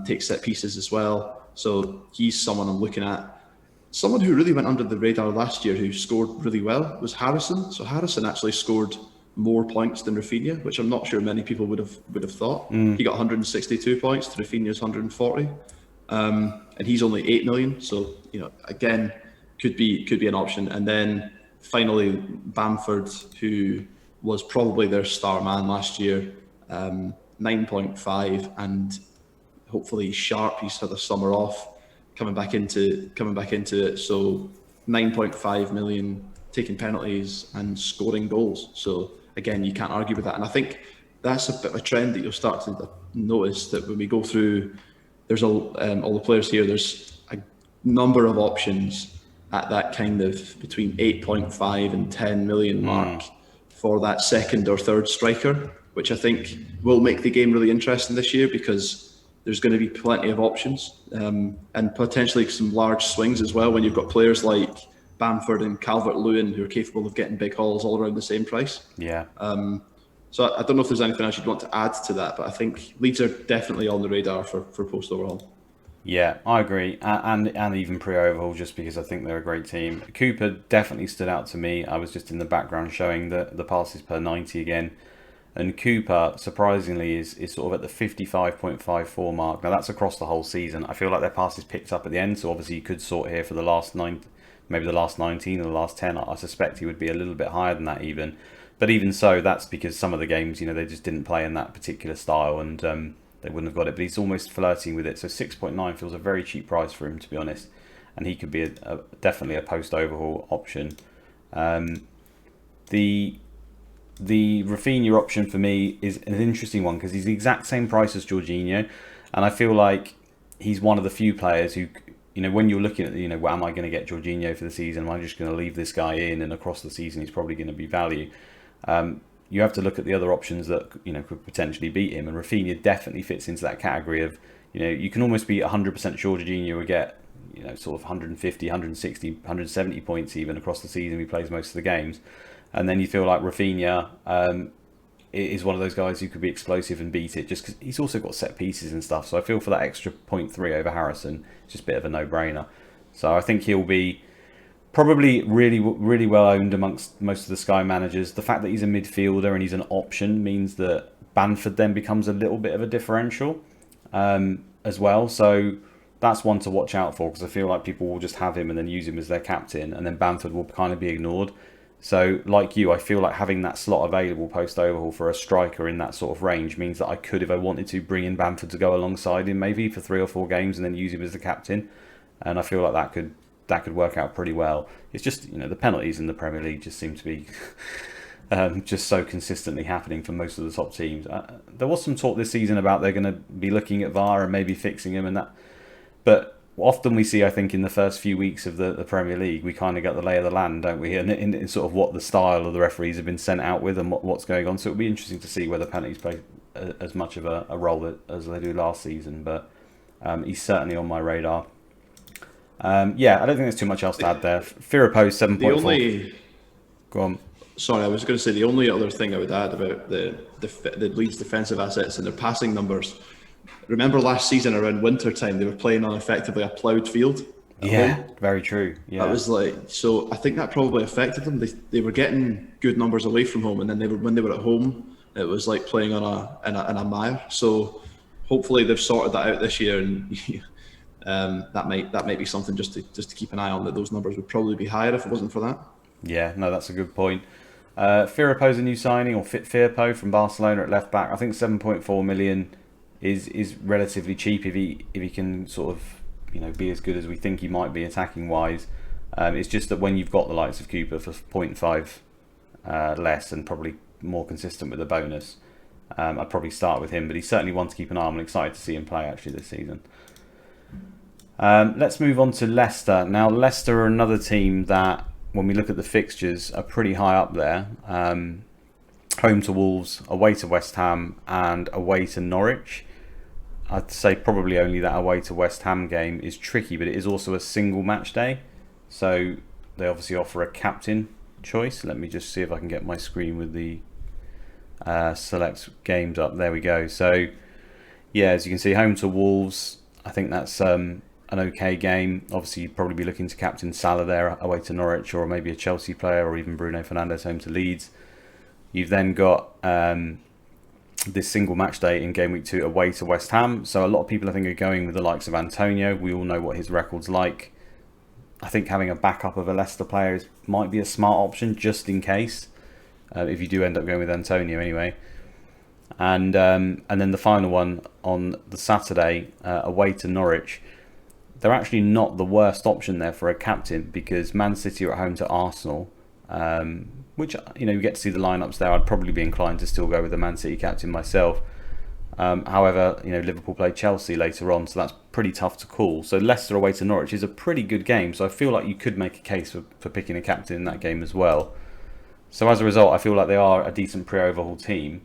Takes set pieces as well. So he's someone I'm looking at. Someone who really went under the radar last year who scored really well was Harrison. So Harrison actually scored more points than Rafinha, which I'm not sure many people would have thought. He got 162 points to Rafinha's 140. And he's only 8 million. So, again, could be an option. And then finally, Bamford, who was probably their star man last year, 9.5, and hopefully he's sharp. He's had a summer off, coming back into it. So 9.5 million, taking penalties and scoring goals. So again, you can't argue with that. And I think that's a bit of a trend that you'll start to notice, that when we go through, there's all the players here, there's a number of options at that kind of between 8.5 and 10 million mark for that second or third striker, which I think will make the game really interesting this year, because there's going to be plenty of options and potentially some large swings as well when you've got players like Bamford and Calvert-Lewin who are capable of getting big hauls all around the same price. Yeah. So I don't know if there's anything else you'd want to add to that, but I think Leeds are definitely on the radar for post-overhaul. Yeah, I agree, and even pre-overhaul, just because I think they're a great team. Cooper definitely stood out to me. I was just in the background showing the passes per 90 again, and Cooper surprisingly is sort of at the 55.54 mark. Now that's across the whole season. I feel like their passes picked up at the end, so obviously you could sort here for the last 9, maybe the last 19 or the last 10. I suspect he would be a little bit higher than that even, but even so, that's because some of the games, they just didn't play in that particular style, and they wouldn't have got it, but he's almost flirting with it. So 6.9 feels a very cheap price for him, to be honest. and he could be definitely a post-overhaul option. The Rafinha option for me is an interesting one because he's the exact same price as Jorginho, and I feel like he's one of the few players who, when you're looking at, well, am I going to get Jorginho for the season? Am I just going to leave this guy in, and across the season he's probably going to be value? You have to look at the other options that could potentially beat him, and Rafinha definitely fits into that category of, you can almost be 100% sure Jorginho will get sort of 150, 160, 170 points even across the season. He plays most of the games, and then you feel like Rafinha is one of those guys who could be explosive and beat it, just because he's also got set pieces and stuff. So I feel for that extra 0.3 over Harrison, it's just a bit of a no-brainer. So I think he'll be probably really, really well owned amongst most of the Sky managers. The fact that he's a midfielder and he's an option means that Bamford then becomes a little bit of a differential as well. So that's one to watch out for, because I feel like people will just have him and then use him as their captain, and then Bamford will kind of be ignored. So like you, I feel like having that slot available post-overhaul for a striker in that sort of range means that I could, if I wanted to, bring in Bamford to go alongside him maybe for 3 or 4 games and then use him as the captain. And I feel like that could work out pretty well. It's just, the penalties in the Premier League just seem to be just so consistently happening for most of the top teams. There was some talk this season about they're going to be looking at VAR and maybe fixing them and that. But often we see, I think, in the first few weeks of the Premier League, we kind of get the lay of the land, don't we? And in sort of what the style of the referees have been sent out with and what's going on. So it'll be interesting to see whether penalties play as much of a role as they do last season. But he's certainly on my radar. I don't think there's too much else to add there. Firpo 7.4. Go on. Sorry, I was going to say the only other thing I would add about the Leeds defensive assets and their passing numbers. Remember last season around winter time, they were playing on effectively a ploughed field. Yeah, very true. Yeah, that was so I think that probably affected them. They were getting good numbers away from home, and then when they were at home, it was like playing on a mire. So hopefully they've sorted that out this year, and that might be something just to keep an eye on. That those numbers would probably be higher if it wasn't for that. Yeah, no, that's a good point. Firpo's a new signing, or Firpo from Barcelona at left back. I think 7.4 million is relatively cheap if he can sort of be as good as we think he might be attacking wise. It's just that when you've got the likes of Cooper for 0.5 less and probably more consistent with the bonus, I'd probably start with him. But he's certainly one to keep an eye on. I'm excited to see him play actually this season. Let's move on to Leicester. Now Leicester are another team that, when we look at the fixtures, are pretty high up there. Home to Wolves, away to West Ham, and away to Norwich. I'd say probably only that away to West Ham game is tricky, but it is also a single match day. So they obviously offer a captain choice. Let me just see if I can get my screen with the select games up. There we go. So yeah, as you can see, home to Wolves, I think that's an okay game. Obviously, you'd probably be looking to captain Salah there away to Norwich, or maybe a Chelsea player, or even Bruno Fernandes home to Leeds. You've then got this single match day in game week 2 away to West Ham. So a lot of people, I think, are going with the likes of Antonio. We all know what his record's like. I think having a backup of a Leicester player might be a smart option just in case, if you do end up going with Antonio anyway. And then the final one on the Saturday away to Norwich. They're actually not the worst option there for a captain, because Man City are at home to Arsenal, which you get to see the lineups there. I'd probably be inclined to still go with the Man City captain myself. However, Liverpool play Chelsea later on, so that's pretty tough to call. So Leicester away to Norwich is a pretty good game, so I feel like you could make a case for picking a captain in that game as well. So as a result, I feel like they are a decent pre-overhaul team.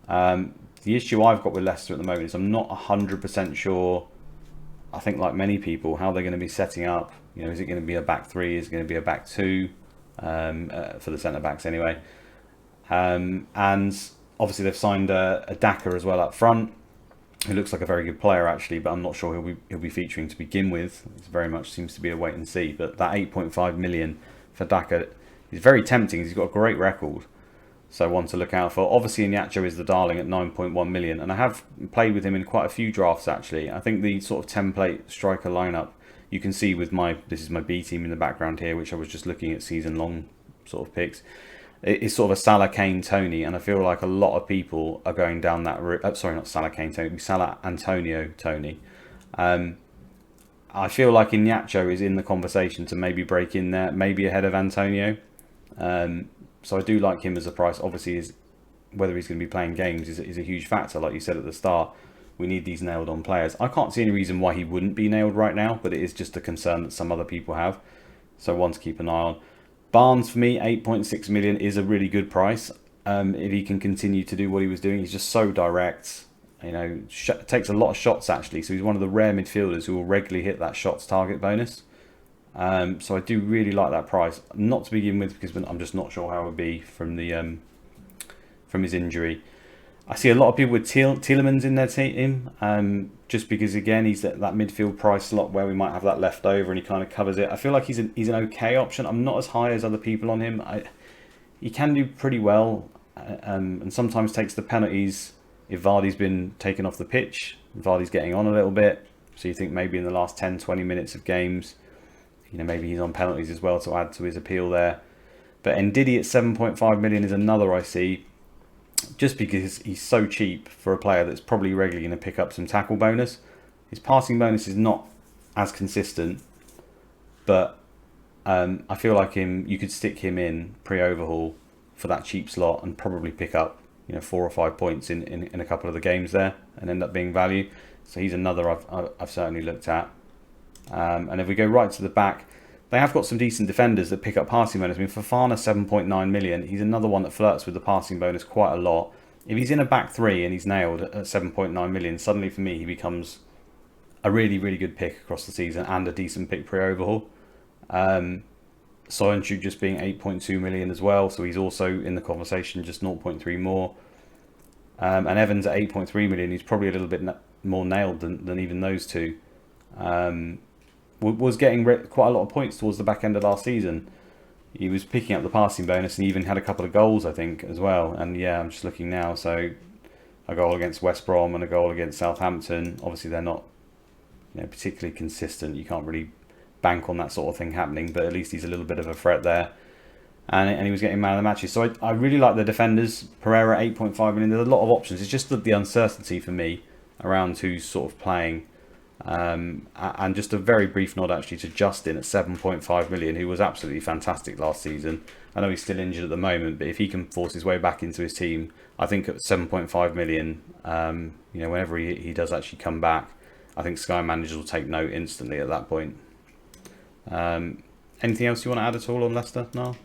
The issue I've got with Leicester at the moment is I'm not 100% sure. I think, like many people, how they're going to be setting up. Is it going to be a back 3? Is it going to be a back 2? For the centre backs anyway. And obviously they've signed a Daka as well up front, who looks like a very good player actually, but I'm not sure he'll be featuring to begin with. It very much seems to be a wait and see. But that 8.5 million for Daka is very tempting. He's got a great record, so one to look out for. Obviously Iñárritu is the darling at 9.1 million, and I have played with him in quite a few drafts actually. I think the sort of template striker lineup, you can see with this is my B team in the background here, which I was just looking at season long sort of picks. It's sort of a Salah, Kane, Tony, and I feel like a lot of people are going down that route. Sorry, not Salah, Kane, Tony, Salah, Antonio, Tony. And I feel like Iñárritu is in the conversation to maybe break in there, maybe ahead of Antonio. So I do like him as a price. Obviously, whether he's going to be playing games is a huge factor. Like you said at the start, we need these nailed on players. I can't see any reason why he wouldn't be nailed right now, but it is just a concern that some other people have. So one to keep an eye on. Barnes, for me, 8.6 million is a really good price. If he can continue to do what he was doing, he's just so direct. Takes a lot of shots actually. So he's one of the rare midfielders who will regularly hit that shots target bonus. So I do really like that price. Not to begin with, because I'm just not sure how it would be from his injury. I see a lot of people with Tielemans in their team, just because again he's at that midfield price slot where we might have that left over, and he kind of covers it. I feel like he's an okay option. I'm not as high as other people on him. He can do pretty well, and sometimes takes the penalties if Vardy's been taken off the pitch. Vardy's getting on a little bit, so you think maybe in the last 10-20 minutes of games, maybe he's on penalties as well to add to his appeal there. But Ndidi at 7.5 million is another I see, just because he's so cheap for a player that's probably regularly going to pick up some tackle bonus. His passing bonus is not as consistent, but I feel like you could stick him in pre-overhaul for that cheap slot and probably pick up 4 or 5 points in a couple of the games there and end up being value. So he's another I've certainly looked at. And if we go right to the back, they have got some decent defenders that pick up passing bonus. I mean, Fofana 7.9 million. He's another one that flirts with the passing bonus quite a lot. If he's in a back three and he's nailed at 7.9 million, suddenly for me he becomes a really, really good pick across the season and a decent pick pre-overhaul. Soyuncu just being 8.2 million as well, so he's also in the conversation, just 0.3 more. And Evans at 8.3 million, he's probably a little bit more nailed than even those two. Was getting quite a lot of points towards the back end of last season. He was picking up the passing bonus and even had a couple of goals, I think, as well. And yeah, I'm just looking now. So a goal against West Brom and a goal against Southampton. Obviously, they're not particularly consistent. You can't really bank on that sort of thing happening, but at least he's a little bit of a threat there. And he was getting man of the matches. So I really like the defenders. Pereira 8.5 million. There's a lot of options. It's just the uncertainty for me around who's sort of playing. And just a very brief nod actually to Justin at 7.5 million, who was absolutely fantastic last season. I know he's still injured at the moment, but if he can force his way back into his team, I think at 7.5 million, whenever he does actually come back, I think Sky managers will take note instantly at that point. Anything else you want to add at all on Leicester, Niall?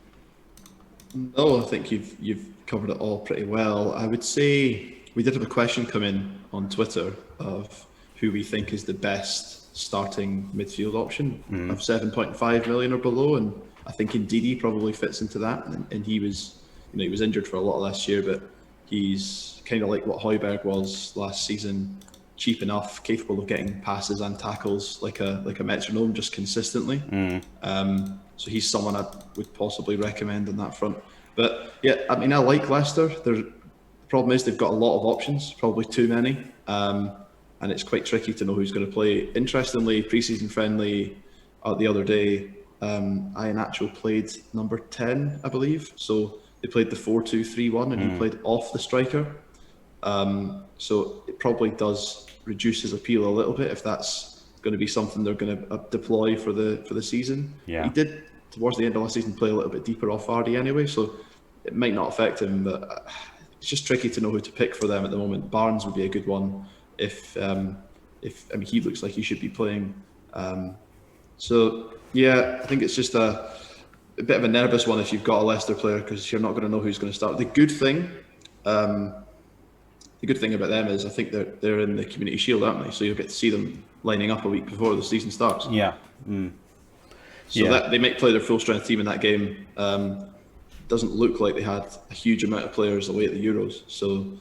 No, I think you've covered it all pretty well. I would say we did have a question come in on Twitter of who we think is the best starting midfield option of 7.5 million or below, and I think Ndidi probably fits into that. And he was, he was injured for a lot last year, but he's kind of like what Højbjerg was last season, cheap enough, capable of getting passes and tackles like a metronome, just consistently. So he's someone I would possibly recommend on that front. But yeah, I mean, I like Leicester. The problem is they've got a lot of options, probably too many. And it's quite tricky to know who's going to play. Interestingly, pre-season friendly the other day, Iñárritu played number 10, I believe. So they played the 4-2-3-1 and he played off the striker. So it probably does reduce his appeal a little bit if that's going to be something they're going to deploy for the season. Yeah. He did, towards the end of last season, play a little bit deeper off Vardy anyway, so it might not affect him, but it's just tricky to know who to pick for them at the moment. Barnes would be a good one. If he looks like he should be playing. So yeah, I think it's just a bit of a nervous one if you've got a Leicester player, because you're not going to know who's going to start. The good thing about them is I think they're in the Community Shield, aren't they? So you'll get to see them lining up a week before the season starts. Yeah. So that they might play their full strength team in that game. Doesn't look like they had a huge amount of players away at the Euros. So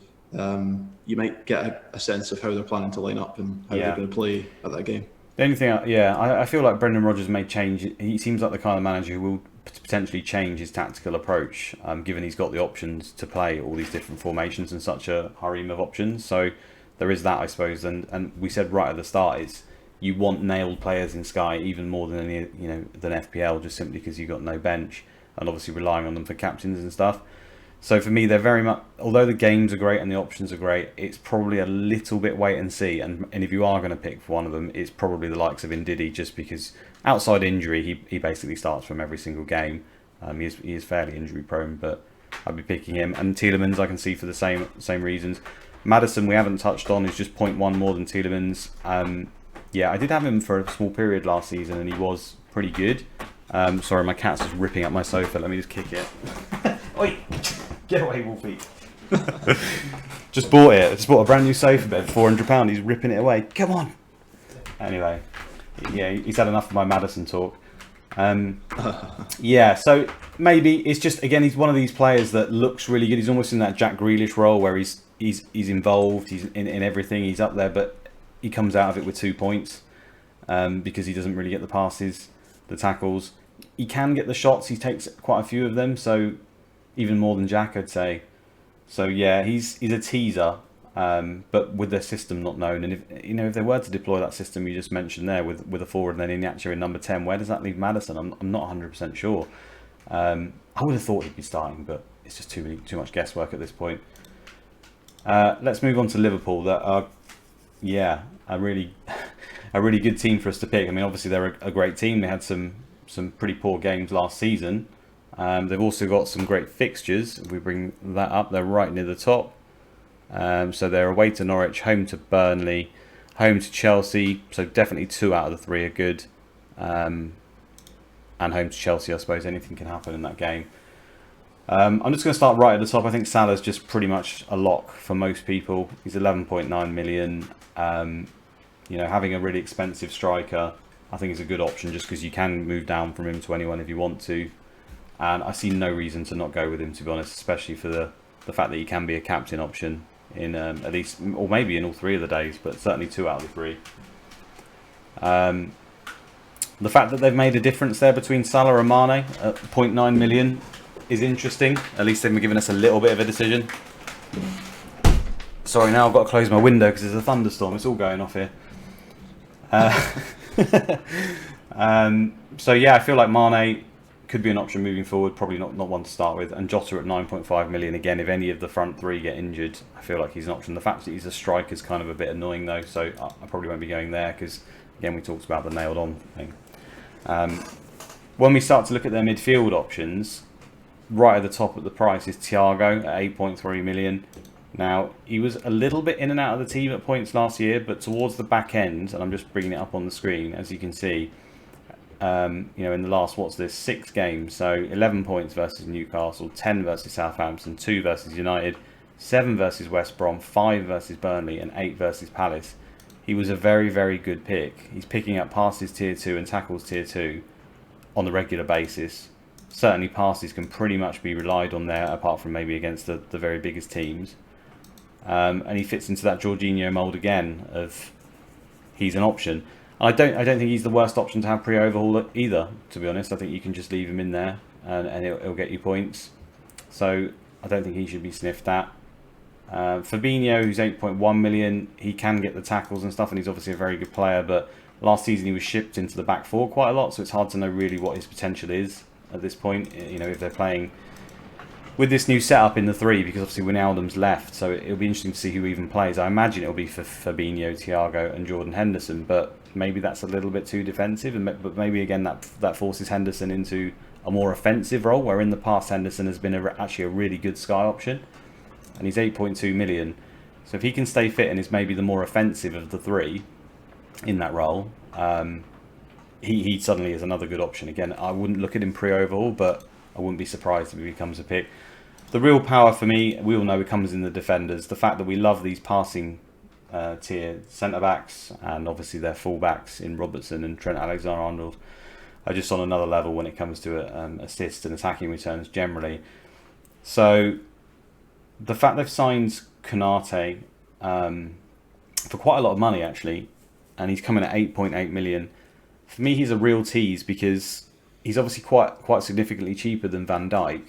you might get a sense of how they're planning to line up and how they're going to play at that game. The only thing, I feel like Brendan Rodgers may change. He seems like the kind of manager who will potentially change his tactical approach, given he's got the options to play all these different formations and such a harem of options. So there is that, I suppose. And we said right at the start, it's you want nailed players in Sky even more than than FPL, just simply because you've got no bench and obviously relying on them for captains and stuff. So for me, they're very much, although the games are great and the options are great, it's probably a little bit wait and see. And if you are going to pick for one of them, it's probably the likes of Ndidi, just because outside injury, he basically starts from every single game. He is fairly injury prone, but I'd be picking him. And Tielemans, I can see for the same reasons. Maddison, we haven't touched on, is just 0.1 more than Tielemans. Yeah, I did have him for a small period last season, and he was pretty good. Sorry, my cat's just ripping up my sofa. Let me just kick it. Oi! Get away, Wolfie. Just bought it. Just bought a brand new sofa bed, £400. He's ripping it away. Come on. Anyway, yeah, he's had enough of my Maddison talk. Yeah, so maybe it's just, again, he's one of these players that looks really good. He's almost in that Jack Grealish role where he's involved, he's in everything, he's up there, but he comes out of it with 2 points because he doesn't really get the passes, the tackles. He can get the shots. He takes quite a few of them, so even more than Jack, I'd say. So yeah, he's a teaser, but with their system not known. And if they were to deploy that system you just mentioned there with a forward and then Iñárritu in number 10, where does that leave Maddison? I'm not 100% sure. I would have thought he'd be starting, but it's just too much guesswork at this point. Let's move on to Liverpool. That are, yeah, a really good team for us to pick. I mean, obviously they're a great team. They had some pretty poor games last season. They've also got some great fixtures. If we bring that up, they're right near the top. So they're away to Norwich, home to Burnley, home to Chelsea. So definitely 2 out of the 3 are good. And home to Chelsea, I suppose anything can happen in that game. I'm just going to start right at the top. I think Salah's just pretty much a lock for most people. He's 11.9 million. Having a really expensive striker, I think is a good option just because you can move down from him to anyone if you want to. And I see no reason to not go with him, to be honest, especially for the fact that he can be a captain option in at least, or maybe in all 3 of the days, but certainly 2 out of the 3. The fact that they've made a difference there between Salah and Mane at 0.9 million is interesting. At least they've given us a little bit of a decision. Sorry, now I've got to close my window because there's a thunderstorm. It's all going off here. So yeah, I feel like Mane could be an option moving forward. Probably not one to start with. And Jota at 9.5 million. Again, if any of the front 3 get injured, I feel like he's an option. The fact that he's a striker is kind of a bit annoying though. So I probably won't be going there because, again, we talked about the nailed on thing. When we start to look at their midfield options, right at the top of the price is Thiago at 8.3 million. Now, he was a little bit in and out of the team at points last year, but towards the back end, and I'm just bringing it up on the screen, as you can see, in the last, 6 games, so 11 points versus Newcastle, 10 versus Southampton, 2 versus United, 7 versus West Brom, 5 versus Burnley, and 8 versus Palace. He was a very, very good pick. He's picking up passes tier 2 and tackles tier 2 on the regular basis. Certainly passes can pretty much be relied on there, apart from maybe against the very biggest teams. And he fits into that Jorginho mould again of he's an option. I don't think he's the worst option to have pre-overhaul either, to be honest. I think you can just leave him in there and it'll get you points. So I don't think he should be sniffed at. Fabinho, who's 8.1 million, he can get the tackles and stuff, and he's obviously a very good player, but last season he was shipped into the back 4 quite a lot, so it's hard to know really what his potential is at this point, if they're playing with this new setup in the 3, because obviously Wijnaldum's left, so it'll be interesting to see who even plays. I imagine it'll be for Fabinho, Thiago and Jordan Henderson, but maybe that's a little bit too defensive, but maybe again that forces Henderson into a more offensive role, where in the past Henderson has been actually a really good Sky option, and he's 8.2 million. So if he can stay fit and is maybe the more offensive of the 3 in that role, he suddenly is another good option. Again, I wouldn't look at him pre-overhaul, but I wouldn't be surprised if he becomes a pick. The real power for me, we all know it comes in the defenders. The fact that we love these passing tier centre-backs and obviously their full-backs in Robertson and Trent Alexander-Arnold are just on another level when it comes to assists and attacking returns generally. So the fact they've signed Konate for quite a lot of money actually, and he's coming at 8.8 million. For me, he's a real tease because he's obviously quite significantly cheaper than Van Dijk.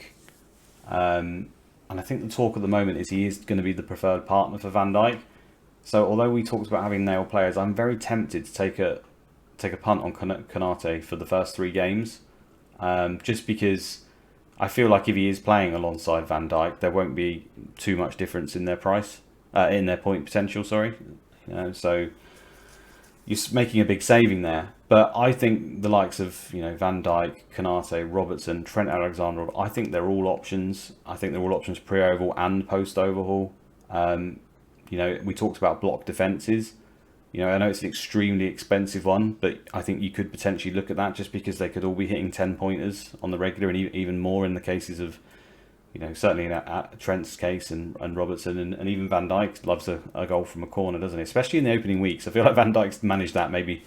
And I think the talk at the moment is he is going to be the preferred partner for Van Dijk. So although we talked about having nailed players, I'm very tempted to take a punt on Konate for the first 3 games, just because I feel like if he is playing alongside Van Dijk, there won't be too much difference in their price, in their point potential. Sorry, so you're making a big saving there. But I think the likes of Van Dijk, Konate, Robertson, Trent Alexander, I think they're all options. I think they're all options pre-overhaul and post-overhaul. We talked about block defences. I know it's an extremely expensive one, but I think you could potentially look at that just because they could all be hitting 10-pointers on the regular, and even more in the cases of, certainly in Trent's case and Robertson, and even Van Dijk loves a goal from a corner, doesn't he? Especially in the opening weeks. I feel like Van Dijk's managed that maybe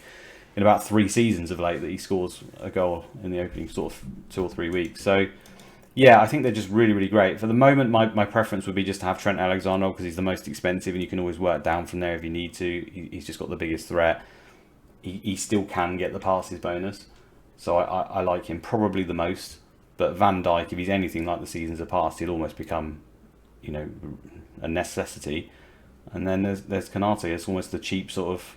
in about 3 seasons of late, that he scores a goal in the opening sort of 2 or 3 weeks. So, yeah, I think they're just really, really great. For the moment, my preference would be just to have Trent Alexander because he's the most expensive and you can always work down from there if you need to. He's just got the biggest threat. He still can get the passes bonus. So I like him probably the most. But Van Dijk, if he's anything like the seasons have passed, he'll almost become, a necessity. And then there's Konate. It's almost the cheap sort of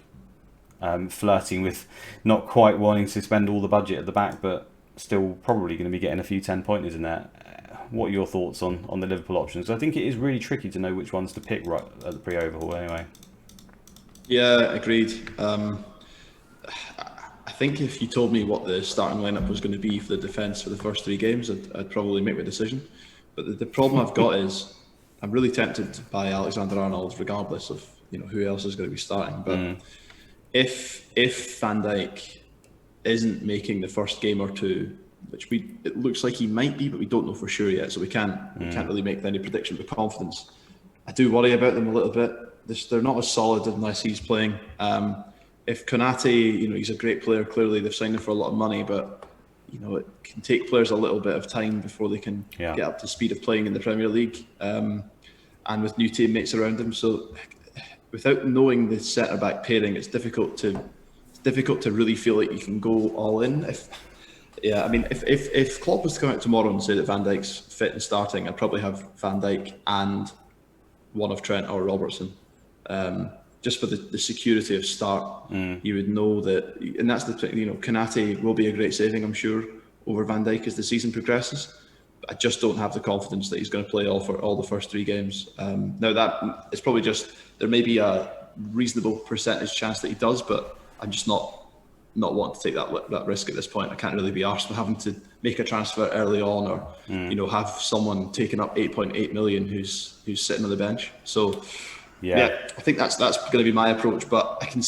flirting with not quite wanting to spend all the budget at the back, but still probably going to be getting a few 10-pointers in there. What are your thoughts on the Liverpool options? I think it is really tricky to know which ones to pick right at the pre-overhaul anyway. Yeah, agreed. I think if you told me what the starting lineup was going to be for the defence for the first 3 games, I'd probably make my decision. But the problem I've got is I'm really tempted by Alexander-Arnold regardless of who else is going to be starting. But if Van Dijk isn't making the first game or 2, which it looks like he might be, but we don't know for sure yet, so we can't really make any prediction with confidence. I do worry about them a little bit. They're not as solid unless he's playing. If Konate, he's a great player. Clearly, they've signed him for a lot of money, but it can take players a little bit of time before they can get up to speed of playing in the Premier League, and with new teammates around him. So, without knowing the centre back pairing, it's difficult to really feel like you can go all in. If Klopp was to come out tomorrow and say that Van Dijk's fit and starting, I'd probably have Van Dijk and one of Trent or Robertson, just for the security of start. You would know that, and that's the thing. Konate will be a great saving, I'm sure, over Van Dijk as the season progresses. But I just don't have the confidence that he's going to play all the first 3 games. Now that it's probably just there may be a reasonable percentage chance that he does, but I'm just not wanting to take that risk at this point. I can't really be arsed with having to make a transfer early on, or have someone taking up 8.8 million who's sitting on the bench. So yeah, I think that's going to be my approach. But I can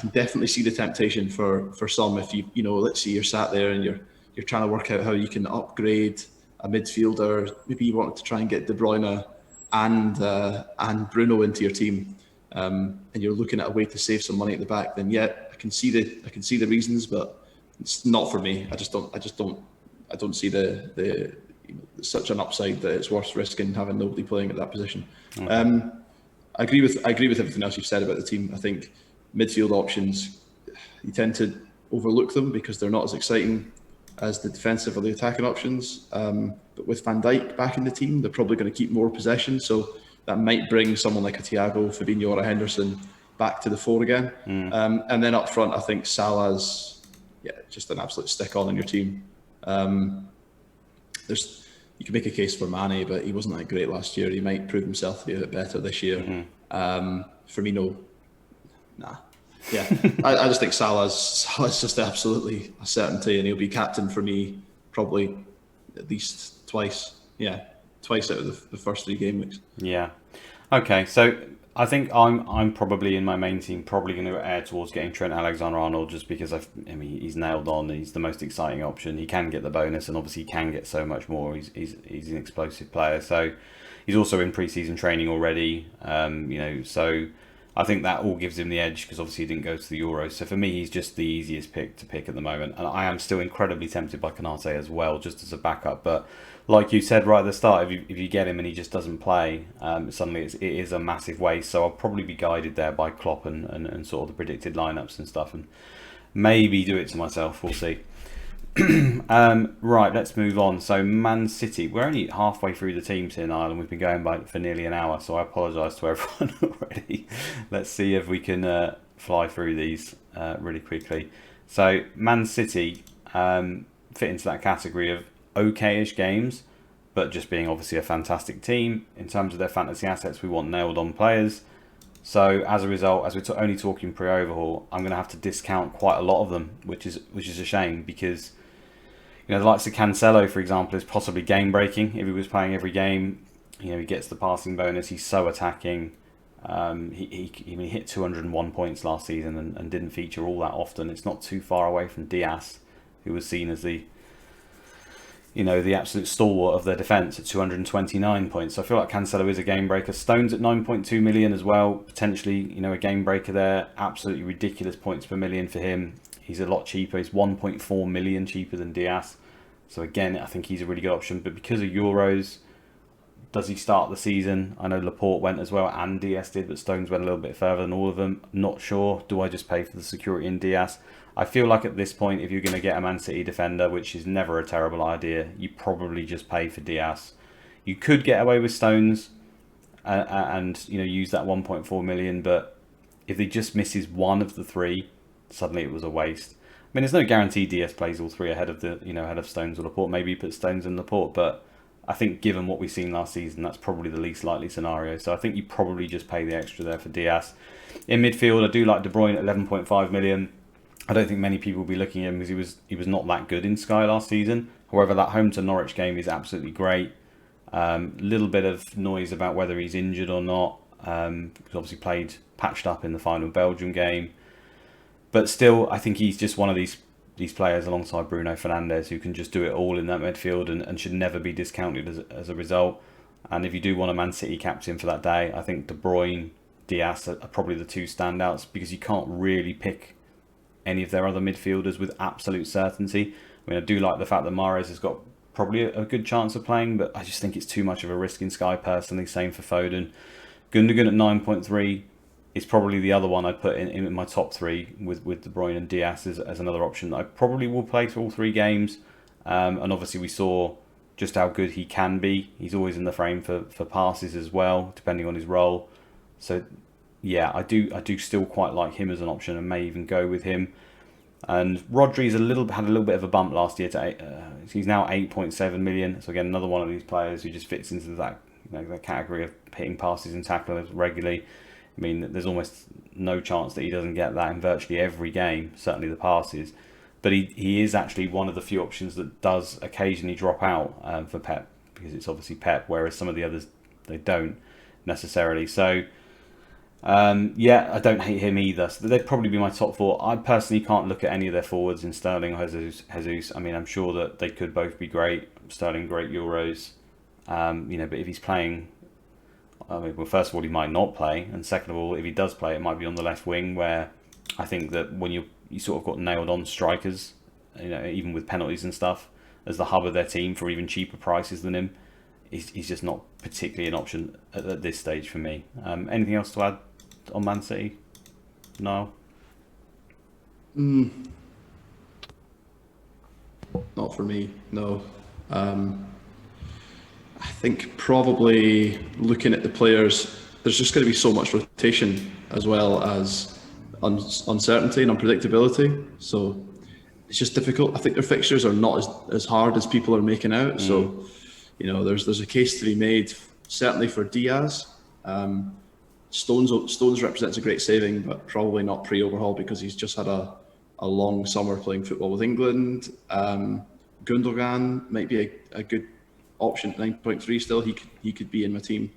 definitely see the temptation for some. If let's say you're sat there and you're trying to work out how you can upgrade a midfielder. Maybe you wanted to try and get De Bruyne and Bruno into your team, and you're looking at a way to save some money at the back. Then I can see the reasons, but it's not for me. I don't see the such an upside that it's worth risking having nobody playing at that position. I agree with everything else you've said about the team. I think midfield options, you tend to overlook them because they're not as exciting as the defensive or the attacking options. But with Van Dijk back in the team, they're probably going to keep more possession, so that might bring someone like a Thiago, Fabinho, or a Henderson back to the fore again. And then up front, I think Salah's just an absolute stick-on in your team. You can make a case for Mane, but he wasn't that great last year. He might prove himself to be a bit better this year. Firmino, nah. Yeah, I just think Salah's just absolutely a certainty, and he'll be captain for me probably at least twice. Yeah, twice out of the first 3 game weeks. Yeah. Okay, so I think I'm probably in my main team probably going to err towards getting Trent Alexander-Arnold just because he's nailed on. He's the most exciting option. He can get the bonus, and obviously he can get so much more. He's an explosive player. So he's also in pre-season training already. So I think that all gives him the edge because obviously he didn't go to the Euros. So for me, he's just the easiest pick to pick at the moment. And I am still incredibly tempted by Konate as well, just as a backup. But like you said right at the start, if you get him and he just doesn't play, suddenly it is a massive waste. So I'll probably be guided there by Klopp and sort of the predicted lineups and stuff, and maybe do it to myself. We'll see. Right, let's move on. So Man City, we're only halfway through the teams here in Ireland. We've been going by for nearly an hour, so I apologise to everyone already. Let's see if we can fly through these really quickly. So Man City fit into that category of okay-ish games. but just being obviously a fantastic team. In terms of their fantasy assets, we want nailed on players. So as a result, as we're only talking pre-overhaul, I'm going to have to discount quite a lot of them, which is a shame, because the likes of Cancelo, for example, is possibly game breaking if he was playing every game. He gets the passing bonus. He's so attacking. He hit 201 points last season and didn't feature all that often. It's not too far away from Diaz, who was seen as the absolute stalwart of their defence at 229 points. So I feel like Cancelo is a game breaker. Stones at 9.2 million as well, potentially, a game breaker there. Absolutely ridiculous points per million for him. He's a lot cheaper. He's 1.4 million cheaper than Diaz. So again, I think he's a really good option. But because of Euros, does he start the season? I know Laporte went as well and Diaz did, but Stones went a little bit further than all of them. Not sure. Do I just pay for the security in Diaz? I feel like at this point, if you're going to get a Man City defender, which is never a terrible idea, you probably just pay for Diaz. You could get away with Stones and use that 1.4 million, but if he just misses one of the three, suddenly it was a waste. I mean, there's no guarantee Diaz plays all three ahead of Stones or Laporte. Maybe you put Stones and Laporte, but I think given what we've seen last season, that's probably the least likely scenario. So I think you probably just pay the extra there for Diaz. In midfield, I do like De Bruyne at 11.5 million. I don't think many people will be looking at him because he was not that good in Sky last season. However, that home to Norwich game is absolutely great. Little bit of noise about whether he's injured or not. He's obviously played patched up in the final Belgium game. But still, I think he's just one of these players alongside Bruno Fernandes who can just do it all in that midfield and should never be discounted as a result. And if you do want a Man City captain for that day, I think De Bruyne, Diaz are probably the two standouts, because you can't really pick any of their other midfielders with absolute certainty. I mean, I do like the fact that Mahrez has got probably a good chance of playing, but I just think it's too much of a risk in Sky personally. Same for Foden. Gundogan at 9.3 is probably the other one I'd put in my top three with De Bruyne and Diaz as another option that I probably will play for all three games. And obviously we saw just how good he can be. He's always in the frame for passes as well, depending on his role. So yeah, I do still quite like him as an option and may even go with him. And Rodri's had a little bit of a bump last year he's now 8.7 million. So again, another one of these players who just fits into that that category of hitting passes and tackling regularly. I mean, there's almost no chance that he doesn't get that in virtually every game, certainly the passes. But he is actually one of the few options that does occasionally drop out for Pep, because it's obviously Pep, whereas some of the others, they don't necessarily. So, I don't hate him either. So they'd probably be my top four. I personally can't look at any of their forwards in Sterling or Jesus. I mean, I'm sure that they could both be great. Sterling, great Euros. But if he's playing... well, first of all, he might not play, and second of all, if he does play, it might be on the left wing, where I think that when you sort of got nailed on strikers, even with penalties and stuff, as the hub of their team for even cheaper prices than him, he's just not particularly an option at this stage for me. Anything else to add on Man City, Niall? Not for me, no. I think probably looking at the players, there's just going to be so much rotation as well as uncertainty and unpredictability. So it's just difficult. I think their fixtures are not as hard as people are making out. So, there's a case to be made, certainly for Diaz. Stones represents a great saving, but probably not pre-overhaul because he's just had a long summer playing football with England. Gundogan might be a good option at 9.3 still. He could be in my team.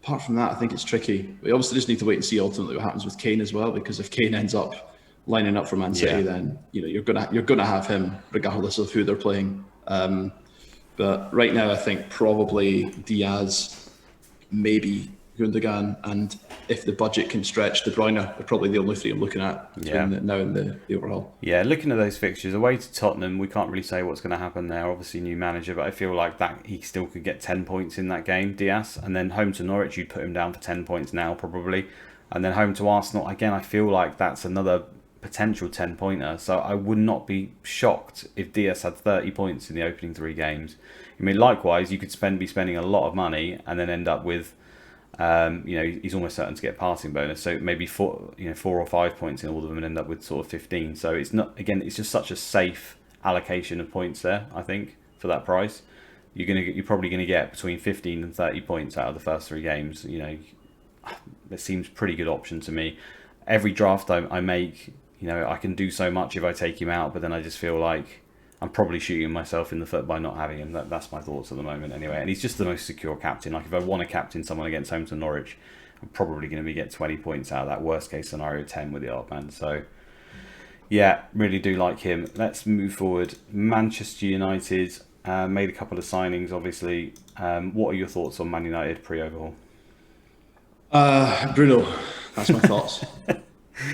Apart from that, I think it's tricky. We obviously just need to wait and see ultimately what happens with Kane as well, because if Kane ends up lining up for Man City, then you're gonna have him regardless of who they're playing. But right now, I think probably Diaz, maybe Gundogan, and if the budget can stretch, De Bruyne are probably the only three I'm looking at between now and the overhaul. Yeah, looking at those fixtures, away to Tottenham, we can't really say what's going to happen there. Obviously, new manager, but I feel like that he still could get 10 points in that game, Diaz. And then home to Norwich, you'd put him down for 10 points now, probably. And then home to Arsenal, again, I feel like that's another potential 10-pointer. So I would not be shocked if Diaz had 30 points in the opening three games. I mean, likewise, you could be spending a lot of money and then end up with he's almost certain to get a passing bonus, so maybe 4 or 5 points in all of them and end up with sort of 15. So it's not, again, it's just such a safe allocation of points there, I think, for that price. you're probably gonna get between 15 and 30 points out of the first 3 games. It seems a pretty good option to me. Every draft I make, I can do so much if I take him out, but then I just feel like I'm probably shooting myself in the foot by not having him. That's my thoughts at the moment anyway. And he's just the most secure captain. Like if I want to captain someone against home to Norwich, I'm probably going to be get 20 points out of that. Worst case scenario, 10 with the odd man. So yeah, really do like him. Let's move forward. Manchester United made a couple of signings, obviously. What are your thoughts on Man United pre-overhaul? Bruno, that's my thoughts.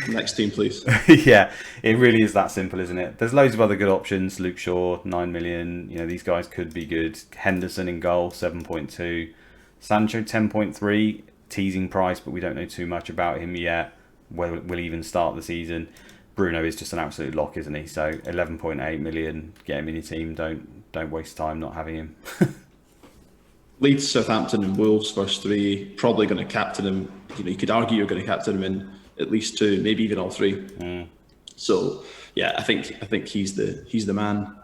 Next team, please. Yeah, it really is that simple, isn't it? There's loads of other good options. Luke Shaw, 9 million. These guys could be good. Henderson in goal, 7.2. Sancho, 10.3. Teasing price, but we don't know too much about him yet. Will even start the season. Bruno is just an absolute lock, isn't he? So 11.8 million. Get him in your team. Don't waste time not having him. Leeds, Southampton, and Wolves first 3. Probably going to captain him. You could argue you're going to captain him in at least 2, maybe even all 3. So yeah, I think he's the man.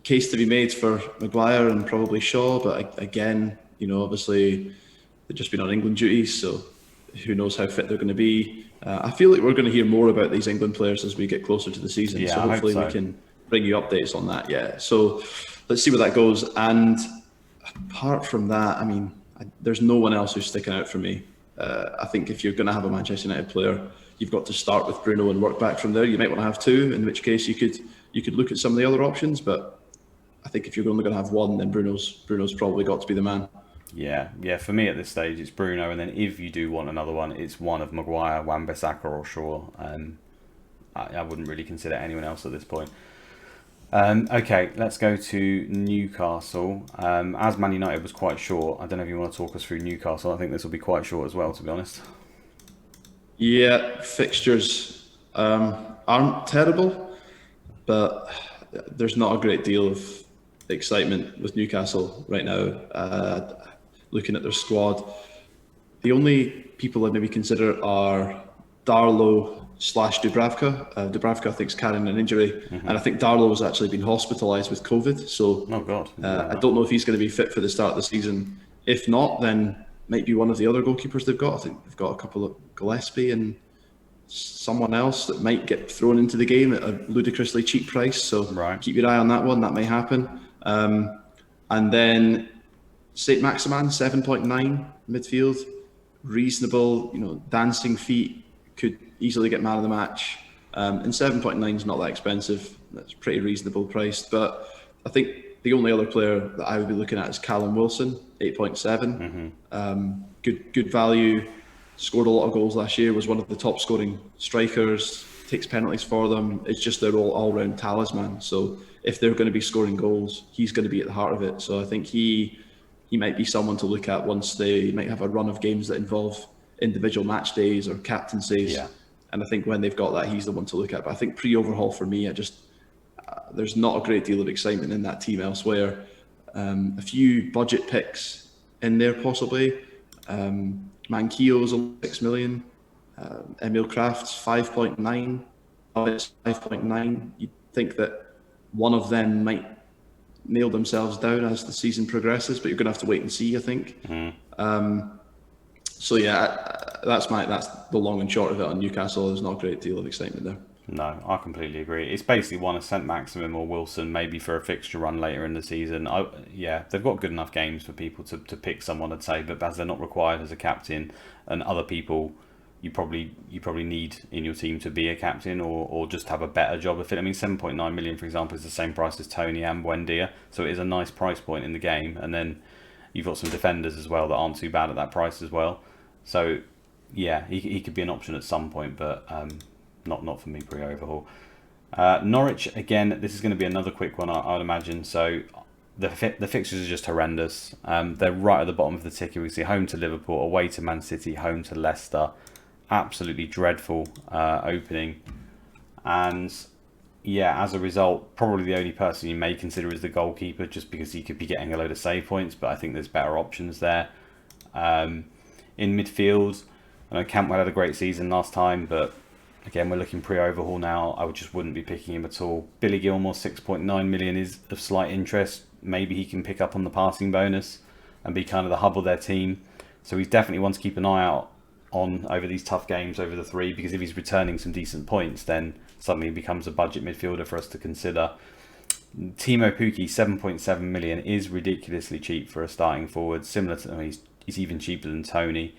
Case to be made for Maguire and probably Shaw, but again, obviously they've just been on England duties, so who knows how fit they're going to be. I feel like we're going to hear more about these England players as we get closer to the season. Yeah, so hopefully we can bring you updates on that. Yeah. So let's see where that goes. And apart from that, there's no one else who's sticking out for me. I think if you're going to have a Manchester United player, you've got to start with Bruno and work back from there. You might want to have 2, in which case you could look at some of the other options. But I think if you're only going to have 1, then Bruno's probably got to be the man. Yeah. For me at this stage, it's Bruno, and then if you do want another one, it's one of Maguire, Wan-Bissaka, or Shaw. I wouldn't really consider anyone else at this point. Okay, let's go to Newcastle. As Man United was quite short, I don't know if you want to talk us through Newcastle. I think this will be quite short as well, to be honest. Yeah, fixtures aren't terrible, but there's not a great deal of excitement with Newcastle right now. Looking at their squad, the only people I'd maybe consider are Darlow / Dubravka. Dubravka, I think, is carrying an injury, and I think Darlow has actually been hospitalised with COVID. So, oh God, I don't know if he's going to be fit for the start of the season. If not, then might be one of the other goalkeepers they've got. I think they've got a couple of Gillespie and someone else that might get thrown into the game at a ludicrously cheap price. So keep your eye on that one. That may happen. And then Saint Maximin, 7.9 midfield, reasonable. Dancing feet, could easily get man of the match. And 7.9 is not that expensive. That's pretty reasonable priced. But I think the only other player that I would be looking at is Callum Wilson, 8.7. Good value. Scored a lot of goals last year. Was one of the top scoring strikers. Takes penalties for them. It's just their all-round talisman. So if they're going to be scoring goals, he's going to be at the heart of it. So I think he might be someone to look at once they might have a run of games that involve individual match days or captaincies. Yeah. And I think when they've got that, he's the one to look at. But I think pre-overhaul for me, there's not a great deal of excitement in that team elsewhere. A few budget picks in there possibly. Manquillo's on 6 million. Emil Kraft's 5.9. It's 5.9. You'd think that one of them might nail themselves down as the season progresses, but you're going to have to wait and see, I think. So yeah, that's the long and short of it on Newcastle. There's not a great deal of excitement there. No, I completely agree. It's basically one of St. Maximin or Wilson, maybe for a fixture run later in the season. They've got good enough games for people to pick someone, I'd say, but as they're not required as a captain, and other people you probably need in your team to be a captain or just have a better job of it. 7.9 million, for example, is the same price as Tony and Buendia, so it is a nice price point in the game. And then you've got some defenders as well that aren't too bad at that price as well. So yeah, he could be an option at some point, but not for me pre-overhaul. Norwich, again, this is going to be another quick one, I would imagine. So the fixtures are just horrendous. They're right at the bottom of the ticket. We see home to Liverpool, away to Man City, home to Leicester. Absolutely dreadful opening. And yeah, as a result, probably the only person you may consider is the goalkeeper, just because he could be getting a load of save points, but I think there's better options there. In midfield, I know Cantwell had a great season last time, but again, we're looking pre-overhaul now. I just wouldn't be picking him at all. Billy Gilmore, 6.9 million is of slight interest. maybe he can pick up on the passing bonus and be kind of the hub of their team. So he's definitely one to keep an eye out on over these tough games over the 3, because if he's returning some decent points, then suddenly he becomes a budget midfielder for us to consider. Timo Pukki, 7.7 million is ridiculously cheap for a starting forward. Similar to, I mean, he's even cheaper than Tony.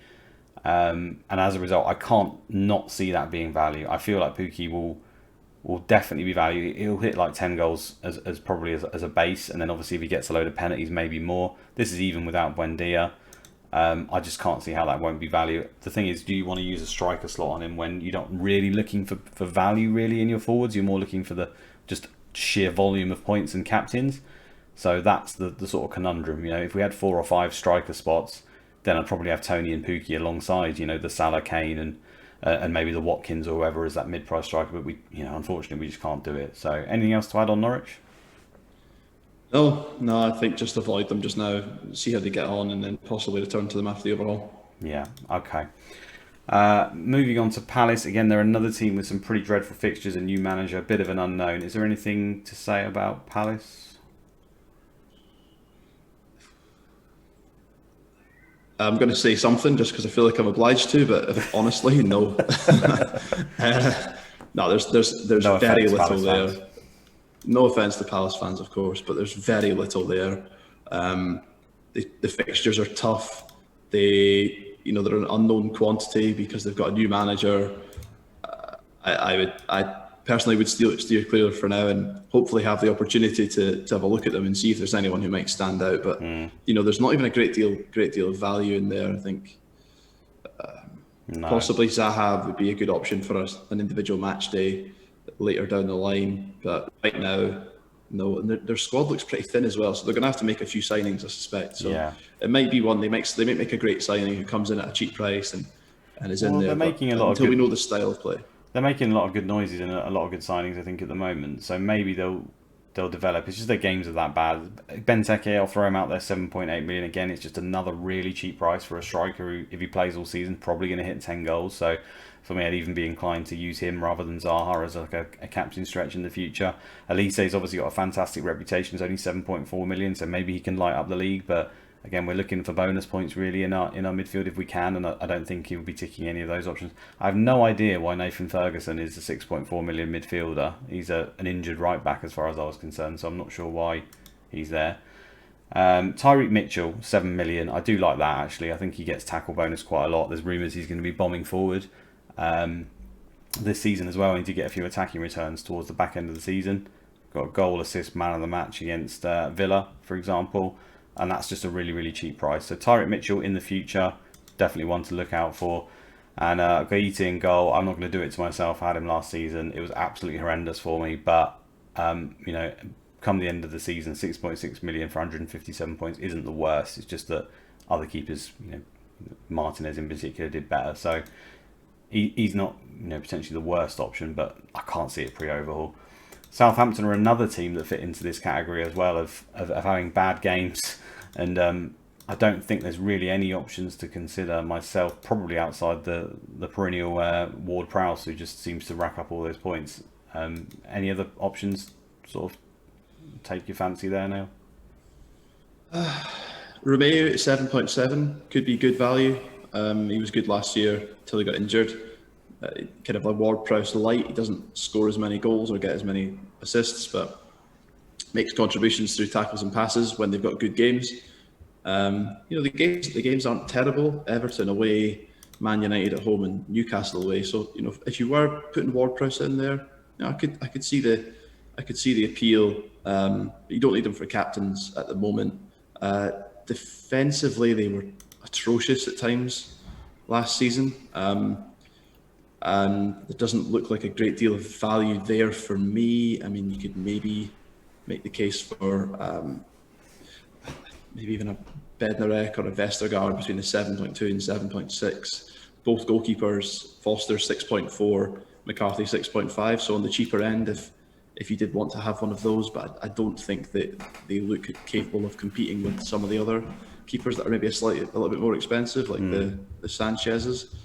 And as a result, I can't not see that being value. I feel like Pukki will definitely be value. He'll hit like 10 goals as probably as a base, and then obviously if he gets a load of penalties, maybe more. This is even without Buendia. I just can't see how that won't be value. The thing is, do you want to use a striker slot on him when you're not really looking for value really in your forwards? You're more looking for the just sheer volume of points and captains. So that's the sort of conundrum. You know, if we had 4 or 5 striker spots, then I'd probably have Tony and Pukki alongside, you know, the Salah, Kane and maybe the Watkins or whoever is that mid-price striker. But we, you know, unfortunately we just can't do it. So anything else to add on Norwich? No, I think just avoid them just now, see how they get on, and then possibly return to them after the overhaul. Yeah, okay. Moving on to Palace, again, they're another team with some pretty dreadful fixtures, a new manager, a bit of an unknown. Is there anything to say about Palace? I'm going to say something just because I feel like I'm obliged to, but honestly, no. No, there's No very offense, little Palace there. fans. No offense to Palace fans, of course, but there's very little there. The fixtures are tough. They're an unknown quantity because they've got a new manager. I personally would steer clear for now, and hopefully have the opportunity to have a look at them and see if there's anyone who might stand out. But there's not even a great deal of value in there. I think possibly Zaha would be a good option for us, an individual match day later down the line, but right now, no. And their squad looks pretty thin as well, so they're going to have to make a few signings, I suspect. So it might be one they might make a great signing who comes in at a cheap price and is in there. They're making a lot until we know the style of play. They're making a lot of good noises and a lot of good signings, I think, at the moment. So maybe they'll develop. It's just their games are that bad. Benteke, I'll throw him out there, 7.8 million. Again, it's just another really cheap price for a striker who, if he plays all season, probably going to hit 10 goals. So for me, I'd even be inclined to use him rather than Zaha as like a captain stretch in the future. Elise's obviously got a fantastic reputation. It's only 7.4 million, so maybe he can light up the league. But again, we're looking for bonus points really in our midfield if we can, and I don't think he'll be ticking any of those options. I have no idea why Nathan Ferguson is a 6.4 million midfielder. He's an injured right back as far as I was concerned, so I'm not sure why he's there. Tyreek Mitchell, 7 million. I do like that actually. I think he gets tackle bonus quite a lot. There's rumours he's going to be bombing forward this season as well. I need to get a few attacking returns towards the back end of the season. Got a goal, assist, man of the match against Villa, for example. And that's just a really, really cheap price. So Tyreek Mitchell in the future, definitely one to look out for. And Gaiti in goal, I'm not going to do it to myself. I had him last season. It was absolutely horrendous for me. But, come the end of the season, 6.6 million for 157 points isn't the worst. It's just that other keepers, Martinez in particular, did better. So he's not, potentially the worst option, but I can't see it pre-overhaul. Southampton are another team that fit into this category as well of having bad games, and I don't think there's really any options to consider myself, probably outside the perennial Ward-Prowse, who just seems to rack up all those points. Any other options sort of take your fancy there now? Romeo at 7.7 could be good value. He was good last year until he got injured. Kind of a Ward-Prowse light. He doesn't score as many goals or get as many assists, but makes contributions through tackles and passes when they've got good games. The games aren't terrible. Everton away, Man United at home, and Newcastle away. So if you were putting Ward-Prowse in there, I could see the appeal. But you don't need them for captains at the moment. Defensively, they were atrocious at times last season. And it doesn't look like a great deal of value there for me. I mean, you could maybe make the case for maybe even a Bednarek or a Vestergaard between the 7.2 and 7.6. Both goalkeepers, Foster 6.4, McCarthy 6.5. So on the cheaper end, if you did want to have one of those, but I don't think that they look capable of competing with some of the other keepers that are maybe a little bit more expensive, like the Sanchez's.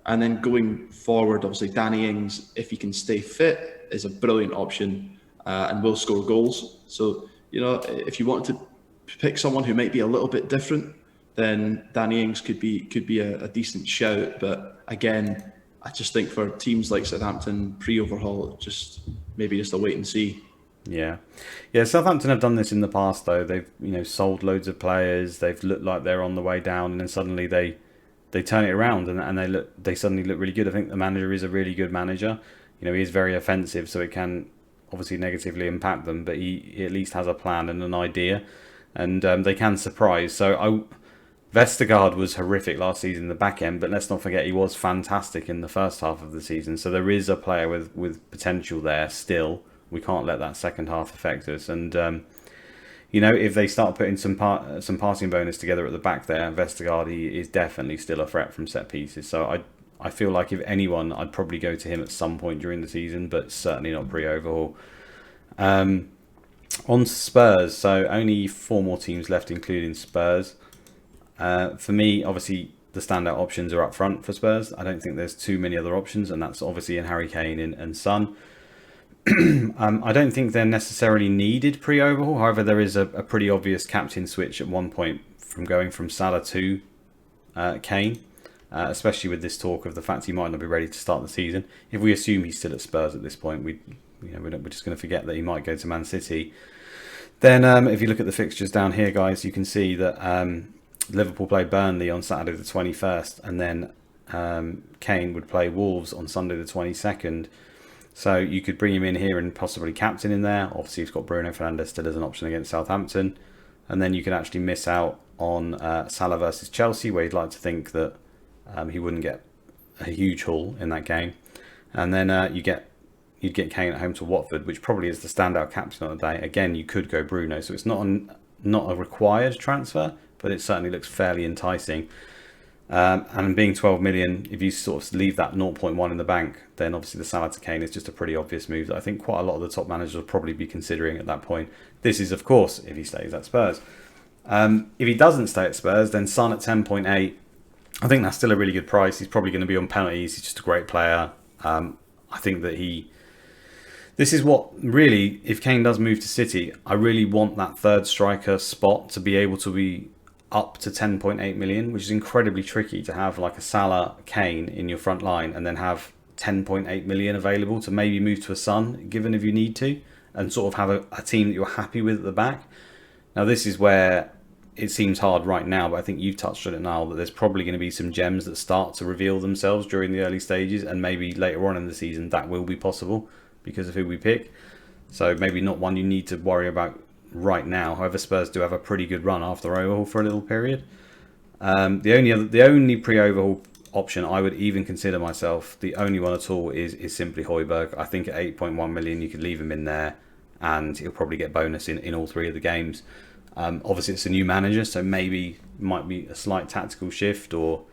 And then going forward, obviously Danny Ings, if he can stay fit, is a brilliant option and will score goals. So if you wanted to pick someone who might be a little bit different, then Danny Ings could be a decent shout. But again, I just think for teams like Southampton, pre-overhaul, maybe just a wait and see. Yeah. Southampton have done this in the past, though. They've sold loads of players. They've looked like they're on the way down, and then suddenly they turn it around and they suddenly look really good. I think the manager is a really good manager. He is very offensive, so it can obviously negatively impact them, but he at least has a plan and an idea, and they can surprise. So Vestergaard was horrific last season in the back end, but let's not forget he was fantastic in the first half of the season. So there is a player with potential there still. We can't let that second half affect us. And if they start putting some passing bonus together at the back there, Vestergaard is definitely still a threat from set pieces. So I feel like if anyone, I'd probably go to him at some point during the season, but certainly not pre-overhaul. On Spurs, so only 4 more teams left, including Spurs. For me, obviously, the standout options are up front for Spurs. I don't think there's too many other options, and that's obviously in Harry Kane and Son. I don't think they're necessarily needed pre-overhaul. However, there is a pretty obvious captain switch at one point from going from Salah to Kane, especially with this talk of the fact he might not be ready to start the season. If we assume he's still at Spurs at this point, we're just going to forget that he might go to Man City. Then, if you look at the fixtures down here, guys, you can see that Liverpool play Burnley on Saturday the 21st, and then Kane would play Wolves on Sunday the 22nd. So you could bring him in here and possibly captain in there. Obviously, he's got Bruno Fernandes still as an option against Southampton. And then you could actually miss out on Salah versus Chelsea, where you'd like to think that he wouldn't get a huge haul in that game. And then you'd get Kane at home to Watford, which probably is the standout captain on the day. Again, you could go Bruno. So it's not a required transfer, but it certainly looks fairly enticing. And being 12 million, if you sort of leave that 0.1 in the bank, then obviously the Salah to Kane is just a pretty obvious move that I think quite a lot of the top managers will probably be considering at that point. This is, of course, if he stays at Spurs. If he doesn't stay at Spurs, then Son at 10.8. I think that's still a really good price. He's probably going to be on penalties. He's just a great player. I think that this is what really, if Kane does move to City, I really want that third striker spot to be able to be up to 10.8 million, which is incredibly tricky to have like a Salah, Kane in your front line and then have 10.8 million available to maybe move to a Son, given if you need to, and sort of have a team that you're happy with at the back. Now, this is where it seems hard right now, but I think you've touched on it, Niall, that there's probably going to be some gems that start to reveal themselves during the early stages, and maybe later on in the season that will be possible because of who we pick. So maybe not one you need to worry about right now. However, Spurs do have a pretty good run after overhaul for a little period. The only pre-overhaul option I would even consider myself, the only one at all, is simply Højbjerg. I think at 8.1 million you could leave him in there and he'll probably get bonus in all 3 of the games. Obviously it's a new manager, so maybe might be a slight tactical shift or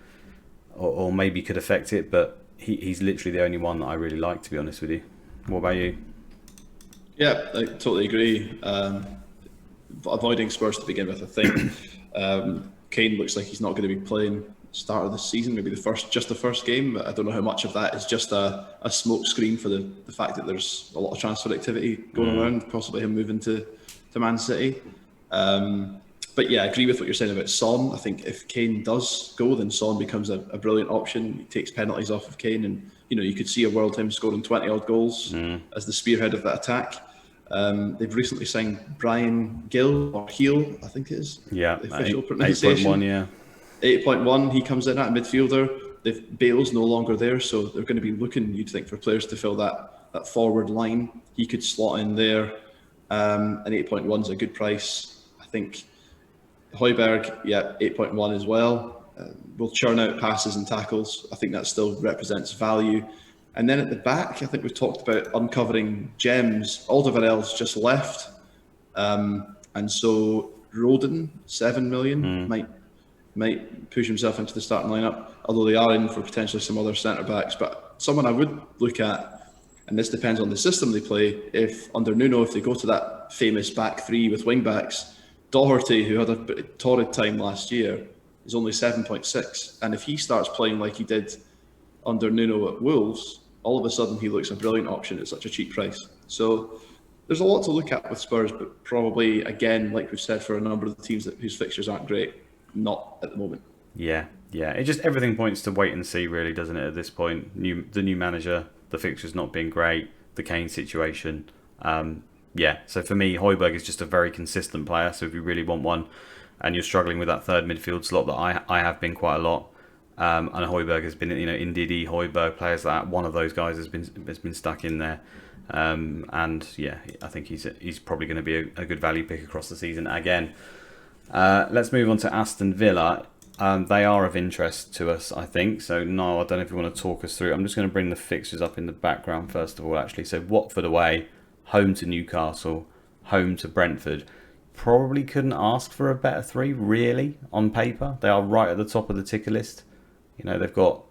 maybe could affect it, but he's literally the only one that I really like, to be honest with you. What about you? Yeah, I totally agree. Avoiding Spurs to begin with, I think. Kane looks like he's not going to be playing start of the season, maybe the first game. I don't know how much of that is just a smoke screen for the fact that there's a lot of transfer activity going around, possibly him moving to Man City. But yeah, I agree with what you're saying about Son. I think if Kane does go, then Son becomes a brilliant option. He takes penalties off of Kane, and you could see a world him scoring 20 odd goals as the spearhead of that attack. They've recently signed Brian Gill, or Heel, I think it is. Yeah, the official pronunciation. 8.1, yeah. 8.1, he comes in at midfielder. Bale's no longer there, so they're going to be looking, you'd think, for players to fill that forward line. He could slot in there, and 8.1 is a good price. I think Højbjerg, yeah, 8.1 as well. Will churn out passes and tackles. I think that still represents value. And then at the back, I think we've talked about uncovering gems. Alderweireld's just left. And so Roden, 7 million, might push himself into the starting lineup, although they are in for potentially some other centre-backs. But someone I would look at, and this depends on the system they play, if under Nuno, if they go to that famous back 3 with wing-backs, Doherty, who had a torrid time last year, is only 7.6. And if he starts playing like he did under Nuno at Wolves, all of a sudden he looks a brilliant option at such a cheap price. So there's a lot to look at with Spurs, but probably, again, like we've said, for a number of the teams whose fixtures aren't great, not at the moment. Yeah, yeah. It just everything points to wait and see, really, doesn't it? At this point, the new manager, the fixtures not being great, the Kane situation. Yeah. So for me, Højbjerg is just a very consistent player. So if you really want one, and you're struggling with that third midfield slot that I have been quite a lot, and Højbjerg has been, Ndidi, Højbjerg, players like that. One of those guys has been stuck in there. And yeah, I think he's probably going to be a good value pick across the season again. Let's move on to Aston Villa. They are of interest to us, I think. So, Niall, I don't know if you want to talk us through. I'm just going to bring the fixtures up in the background first of all, actually. So, Watford away, home to Newcastle, home to Brentford. Probably couldn't ask for a better three, really, on paper. They are right at the top of the ticker list. They've got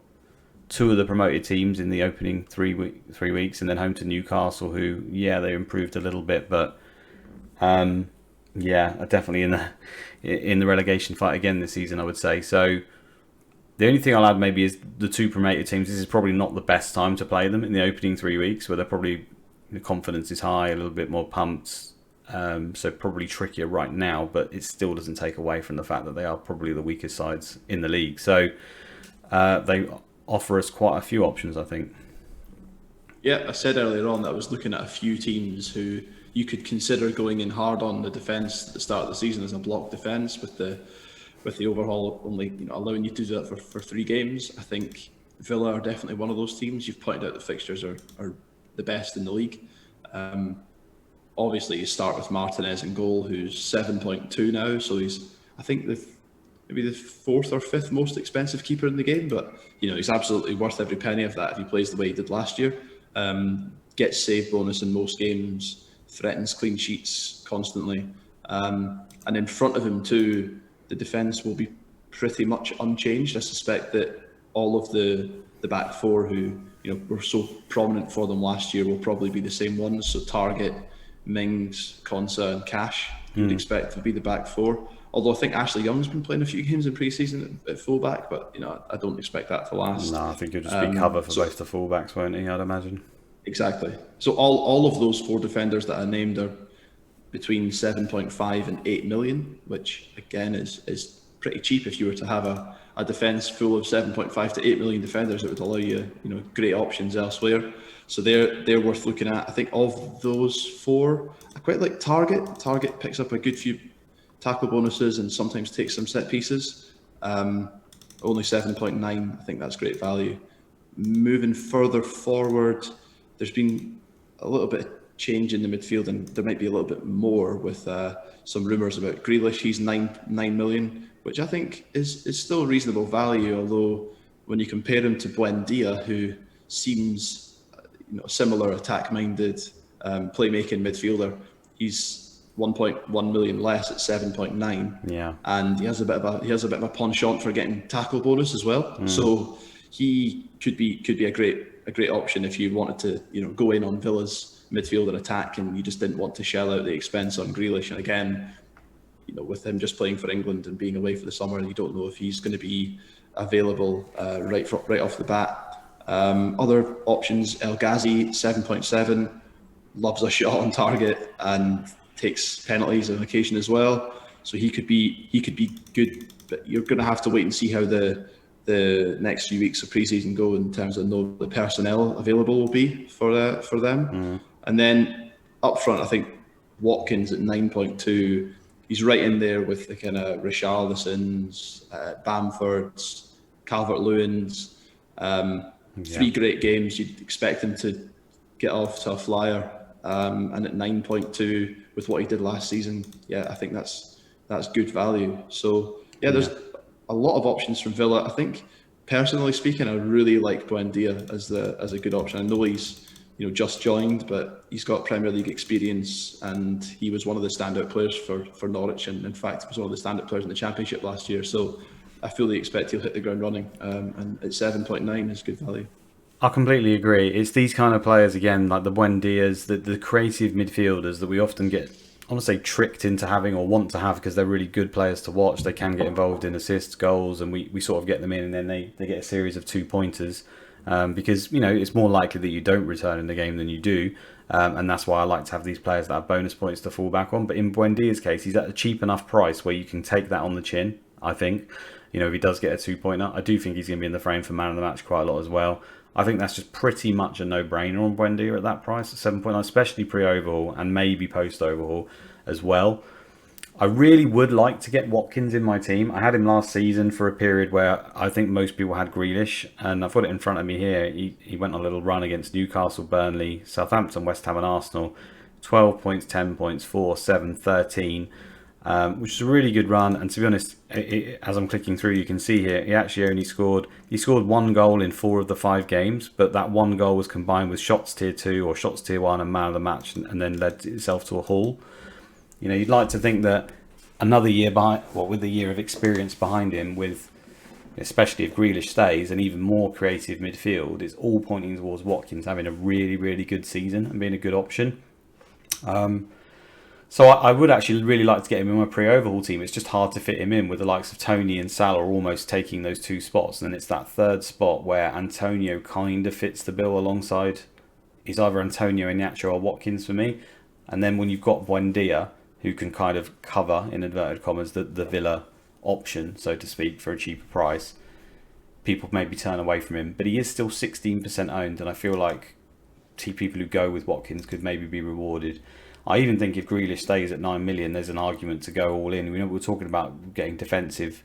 two of the promoted teams in the opening 3 weeks, and then home to Newcastle, who, yeah, they improved a little bit, but yeah, are definitely in the relegation fight again this season, I would say. So the only thing I'll add maybe is the two promoted teams. This is probably not the best time to play them in the opening 3 weeks, where the confidence is high, a little bit more pumped. So probably trickier right now, but it still doesn't take away from the fact that they are probably the weakest sides in the league. So they offer us quite a few options, I think. Yeah, I said earlier on that I was looking at a few teams who you could consider going in hard on the defence at the start of the season as a block defence, with the overhaul only allowing you to do that for 3 games. I think Villa are definitely one of those teams. You've pointed out the fixtures are the best in the league. Obviously, you start with Martinez in goal, who's 7.2 now, so he's, I think, maybe the 4th or 5th most expensive keeper in the game, but he's absolutely worth every penny of that if he plays the way he did last year. Gets save bonus in most games, threatens clean sheets constantly, and in front of him too, the defence will be pretty much unchanged. I suspect that all of the back four who were so prominent for them last year will probably be the same ones. So Target, Mings, Konsa and Cash you'd expect to be the back four. Although I think Ashley Young's been playing a few games in pre-season at fullback, but I don't expect that to last. No, I think he'll just be cover for both the fullbacks, won't he? I'd imagine. Exactly. So all of those 4 defenders that I named are between 7.5 and 8 million, which again is pretty cheap. If you were to have a defence full of 7.5 to 8 million defenders, it would allow you great options elsewhere. So they're worth looking at. I think of those 4, I quite like Target. Target picks up a good few tackle bonuses and sometimes takes some set pieces. Only 7.9. I think that's great value. Moving further forward, there's been a little bit of change in the midfield, and there might be a little bit more with some rumours about Grealish. He's 9 million, which I think is still reasonable value, although when you compare him to Buendia, who seems similar attack-minded playmaking midfielder, he's 1.1 million less at 7.9. Yeah, and he has a bit of a penchant for getting tackle bonus as well. So he could be a great option if you wanted to go in on Villa's midfield and attack, and you just didn't want to shell out the expense on Grealish. And again, with him just playing for England and being away for the summer, you don't know if he's going to be available right off the bat. Other options: El Ghazi, 7.7, loves a shot on target and takes penalties on occasion as well. So he could be good, but you're going to have to wait and see how the next few weeks of pre-season go in terms of the personnel available will be for them. And then up front, I think Watkins at 9.2, he's right in there with the kind of Richarlisons, Bamfords, Calvert-Lewins. 3 great games. You'd expect him to get off to a flyer. And at 9.2 with what he did last season, yeah, I think that's good value. So yeah, there's a lot of options from Villa. I think, personally speaking, I really like Buendia as a good option. I know he's just joined, but he's got Premier League experience, and he was one of the standout players for Norwich, and in fact was one of the standout players in the Championship last year. So I fully expect he'll hit the ground running, and at 7.9 is good value. I completely agree. It's these kind of players, again, like the Buendias, the creative midfielders that we often get, I want to say, tricked into having or want to have because they're really good players to watch. They can get involved in assists, goals, and we sort of get them in, and then they get a series of 2-pointers. because it's more likely that you don't return in the game than you do, and that's why I like to have these players that have bonus points to fall back on. But in Buendia's case, he's at a cheap enough price where you can take that on the chin. I think, if he does get a 2-pointer, I do think he's going to be in the frame for man of the match quite a lot as well. I think that's just pretty much a no-brainer on Buendia at that price at 7.9, especially pre-overhaul and maybe post-overhaul as well. I really would like to get Watkins in my team. I had him last season for a period where I think most people had Grealish, and I've got it in front of me here. He went on a little run against Newcastle, Burnley, Southampton, West Ham and Arsenal. 12 points, 10 points, 4, 7, 13, which is a really good run. And to be honest, as I'm clicking through, you can see here, he actually only scored 1 goal in 4 of the 5 games, but that 1 goal was combined with shots tier 2 or shots tier 1 and man of the match, and then led itself to a haul. You'd like to think that another year with the year of experience behind him, with especially if Grealish stays, and even more creative midfield, it's all pointing towards Watkins having a really, really good season and being a good option. So I would actually really like to get him in my pre-overhaul team. It's just hard to fit him in with the likes of Tony and Salah almost taking those 2 spots, and then it's that 3rd spot where Antonio kind of fits the bill alongside. He's either Antonio, Iheanacho or Watkins for me. And then when you've got Buendia, who can kind of cover, in inverted commas, the Villa option, so to speak, for a cheaper price, people maybe turn away from him. But he is still 16% owned, and I feel like people who go with Watkins could maybe be rewarded. I even think if Grealish stays at 9 million, there's an argument to go all in. We're talking about getting defensive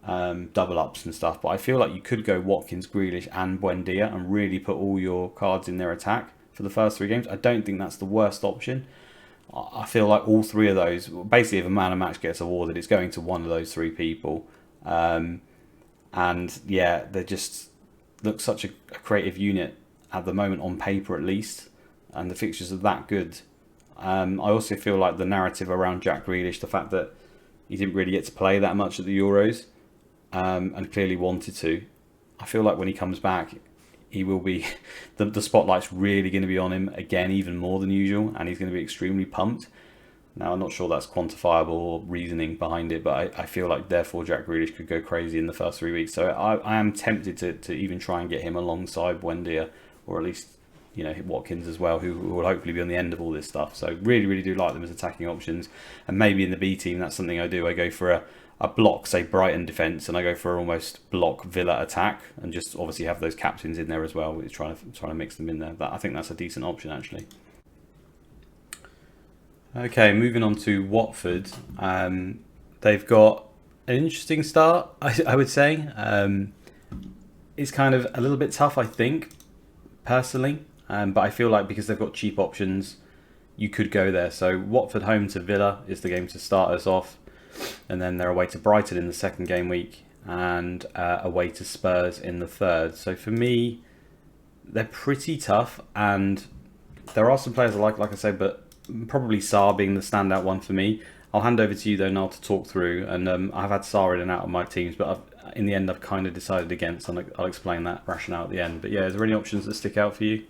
double ups and stuff, but I feel like you could go Watkins, Grealish and Buendia and really put all your cards in their attack for the first 3 games. I don't think that's the worst option. I feel like all 3 of those, basically if a man of match gets awarded, it's going to one of those 3 people. And yeah, they just look such a creative unit at the moment, on paper at least, and the fixtures are that good. I also feel like the narrative around Jack Grealish, the fact that he didn't really get to play that much at the Euros, and clearly wanted to, I feel like when he comes back, he will be, the spotlight's really going to be on him again, even more than usual, and he's going to be extremely pumped. Now, I'm not sure that's quantifiable or reasoning behind it, but I feel like therefore Jack Grealish could go crazy in the first 3 weeks. So I am tempted to even try and get him alongside Buendia, or at least Watkins as well, who will hopefully be on the end of all this stuff. So really, really do like them as attacking options. And maybe in the B team, that's something I do. I go for a block, say Brighton defence, and I go for almost block Villa attack, and just obviously have those captains in there as well. We're trying to mix them in there. I think that's a decent option actually. Okay, moving on to Watford. They've got an interesting start, I would say. It's kind of a little bit tough, I think, personally. But I feel like because they've got cheap options, you could go there. So Watford home to Villa is the game to start us off. And then they're away to Brighton in the 2nd game week, and away to Spurs in the 3rd. So for me, they're pretty tough. And there are some players I like I say, but probably Sarr being the standout one for me. I'll hand over to you though, Niall, to talk through. And I've had Sarr in and out of my teams, but in the end I've kind of decided against, and I'll explain that rationale at the end. But yeah, is there any options that stick out for you?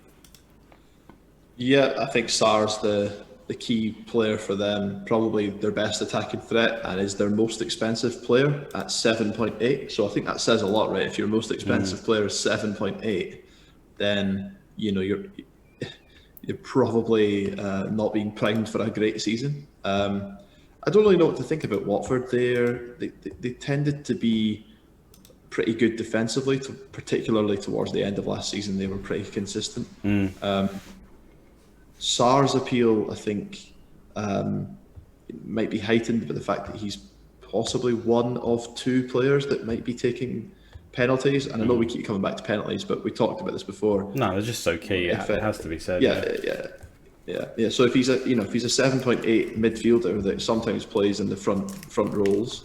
Yeah, I think Sarr's the key player for them, probably their best attacking threat, and is their most expensive player at 7.8. So I think that says a lot, right? If your most expensive player is 7.8, then you're probably not being primed for a great season. I don't really know what to think about Watford. They tended to be pretty good defensively, particularly towards the end of last season. They were pretty consistent. Sarr's appeal, I think, might be heightened by the fact that he's possibly one of 2 players that might be taking penalties. And I know we keep coming back to penalties, but we talked about this before. No, they're just so key. It has to be said. Yeah. So if he's a 7.8 midfielder that sometimes plays in the front roles,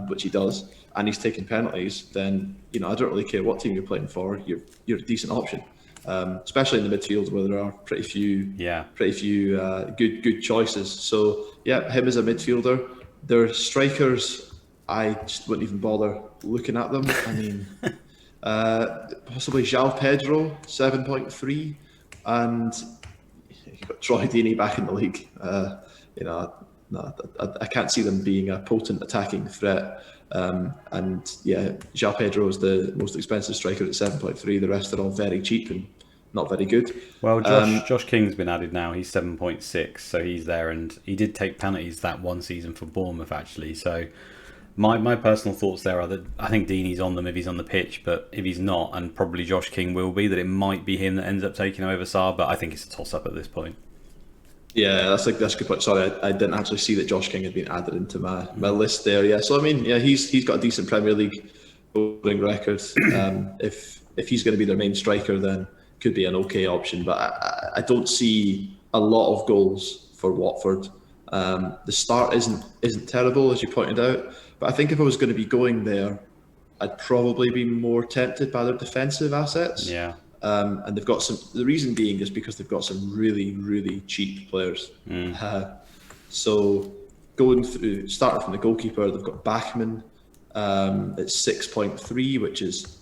which he does, and he's taking penalties, then I don't really care what team you're playing for. You're a decent option. Especially in the midfield where there are pretty few good choices. So yeah, him as a midfielder. Their strikers, I just wouldn't even bother looking at them. I mean, possibly João Pedro, 7.3, and you've got Troy Deeney back in the league. no, I can't see them being a potent attacking threat. And yeah, João Pedro is the most expensive striker at 7.3. The rest are all very cheap and not very good. Well, Josh King's been added now. He's 7.6, so he's there, and he did take penalties that one season for Bournemouth actually. So my personal thoughts there are that I think Deeney's on them if he's on the pitch, but if he's not, and probably Josh King will be, that it might be him that ends up taking over Sarr. But I think it's a toss up at this point. Yeah, that's a good point. Sorry, I didn't actually see that Josh King had been added into my list there. Yeah, so I mean, yeah, he's got a decent Premier League scoring record. If he's going to be their main striker, then could be an okay option. But I don't see a lot of goals for Watford. The start isn't terrible, as you pointed out. But I think if I was going to be going there, I'd probably be more tempted by their defensive assets. Yeah. And they've got some. The reason being is because they've got some really, really cheap players. So going through, starting from the goalkeeper, they've got Bachmann at 6.3, which is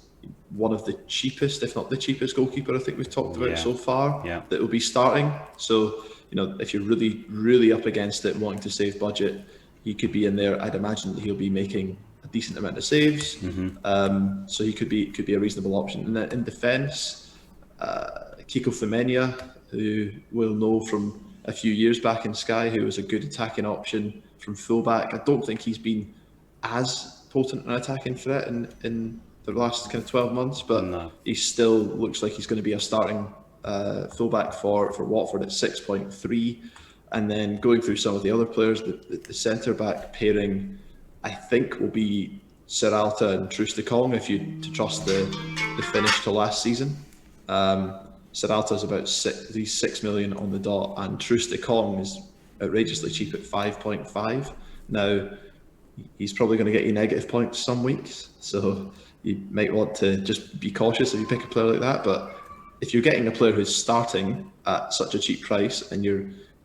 one of the cheapest, if not the cheapest goalkeeper I think we've talked about so far. Yeah. That will be starting. So if you're really, really up against it, wanting to save budget, he could be in there. I'd imagine that he'll be making a decent amount of saves. So he could be a reasonable option. And then in defence, Kiko Femenia, who we'll know from a few years back in Sky, who was a good attacking option from fullback. I don't think he's been as potent an attacking threat in the last kind of 12 months, but he still looks like he's going to be a starting fullback for Watford at 6.3. And then going through some of the other players, the centre-back pairing, I think, will be Seralta and Troost-Ekong, if you to trust the finish to last season. Seralta is about 6 million on the dot, and Troost-Ekong is outrageously cheap at 5.5. Now, he's probably going to get you negative points some weeks, so you might want to just be cautious if you pick a player like that. But if you're getting a player who's starting at such a cheap price, and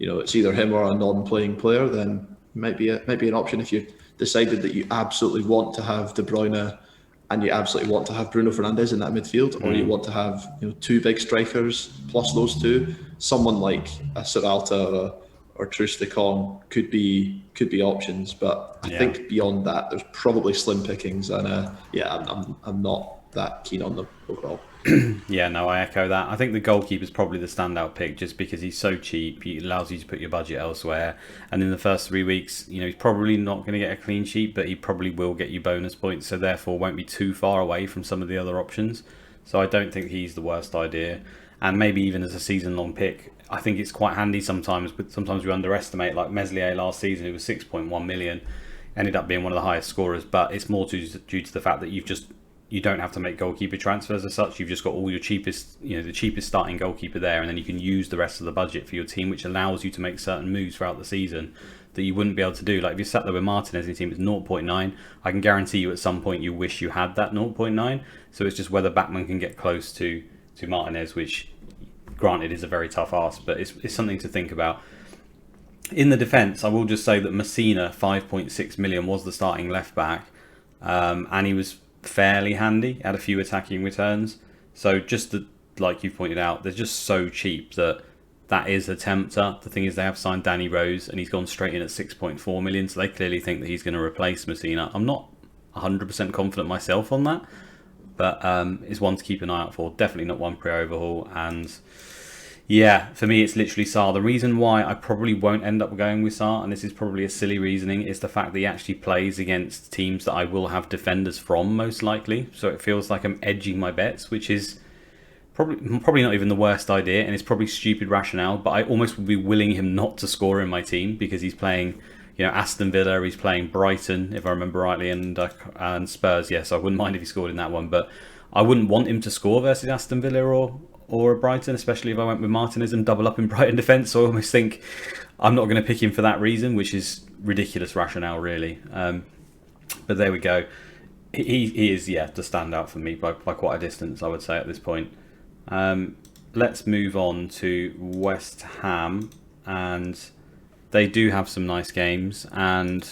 it's either him or a non-playing player, then it might be an option if you decided that you absolutely want to have De Bruyne and you absolutely want to have Bruno Fernandes in that midfield, or you want to have two big strikers plus those two. Someone like a Seralta or Troost-Ekong could be options, but I think beyond that, there's probably slim pickings, and I'm not that keen on them overall. Yeah, no, I echo that. I think the goalkeeper is probably the standout pick just because he's so cheap. He allows you to put your budget elsewhere. And in the first 3 weeks, he's probably not going to get a clean sheet, but he probably will get you bonus points, so therefore won't be too far away from some of the other options. So I don't think he's the worst idea. And maybe even as a season-long pick, I think it's quite handy sometimes, but sometimes we underestimate, like Meslier last season, who was 6.1 million, ended up being one of the highest scorers, but it's more due to the fact that you don't have to make goalkeeper transfers as such. You've just got all your cheapest, the cheapest starting goalkeeper there, and then you can use the rest of the budget for your team, which allows you to make certain moves throughout the season that you wouldn't be able to do. Like if you sat there with Martinez in your team, it's 0.9. I can guarantee you at some point you wish you had that 0.9. So it's just whether Bachmann can get close to Martinez, which granted is a very tough ask, but it's something to think about. In the defence, I will just say that Messina, 5.6 million, was the starting left back, and he was fairly handy, had a few attacking returns. So just like you pointed out, they're just so cheap that is a tempter. The thing is, they have signed Danny Rose, and he's gone straight in at 6.4 million, so they clearly think that he's going to replace Messina. I'm not 100% confident myself on that, but it's one to keep an eye out for. Definitely not one pre-overhaul. And yeah, for me, it's literally Sarr. The reason why I probably won't end up going with Sarr, and this is probably a silly reasoning, is the fact that he actually plays against teams that I will have defenders from, most likely. So it feels like I'm edging my bets, which is probably not even the worst idea, and it's probably stupid rationale, but I almost would be willing him not to score in my team because he's playing Aston Villa, he's playing Brighton, if I remember rightly, and Spurs. Yes, I wouldn't mind if he scored in that one, but I wouldn't want him to score versus Aston Villa or Brighton, especially if I went with Martinez and double up in Brighton defence. So I almost think I'm not going to pick him for that reason, which is ridiculous rationale, really. But there we go. He is, the standout for me by quite a distance, I would say, at this point. Let's move on to West Ham, and they do have some nice games. And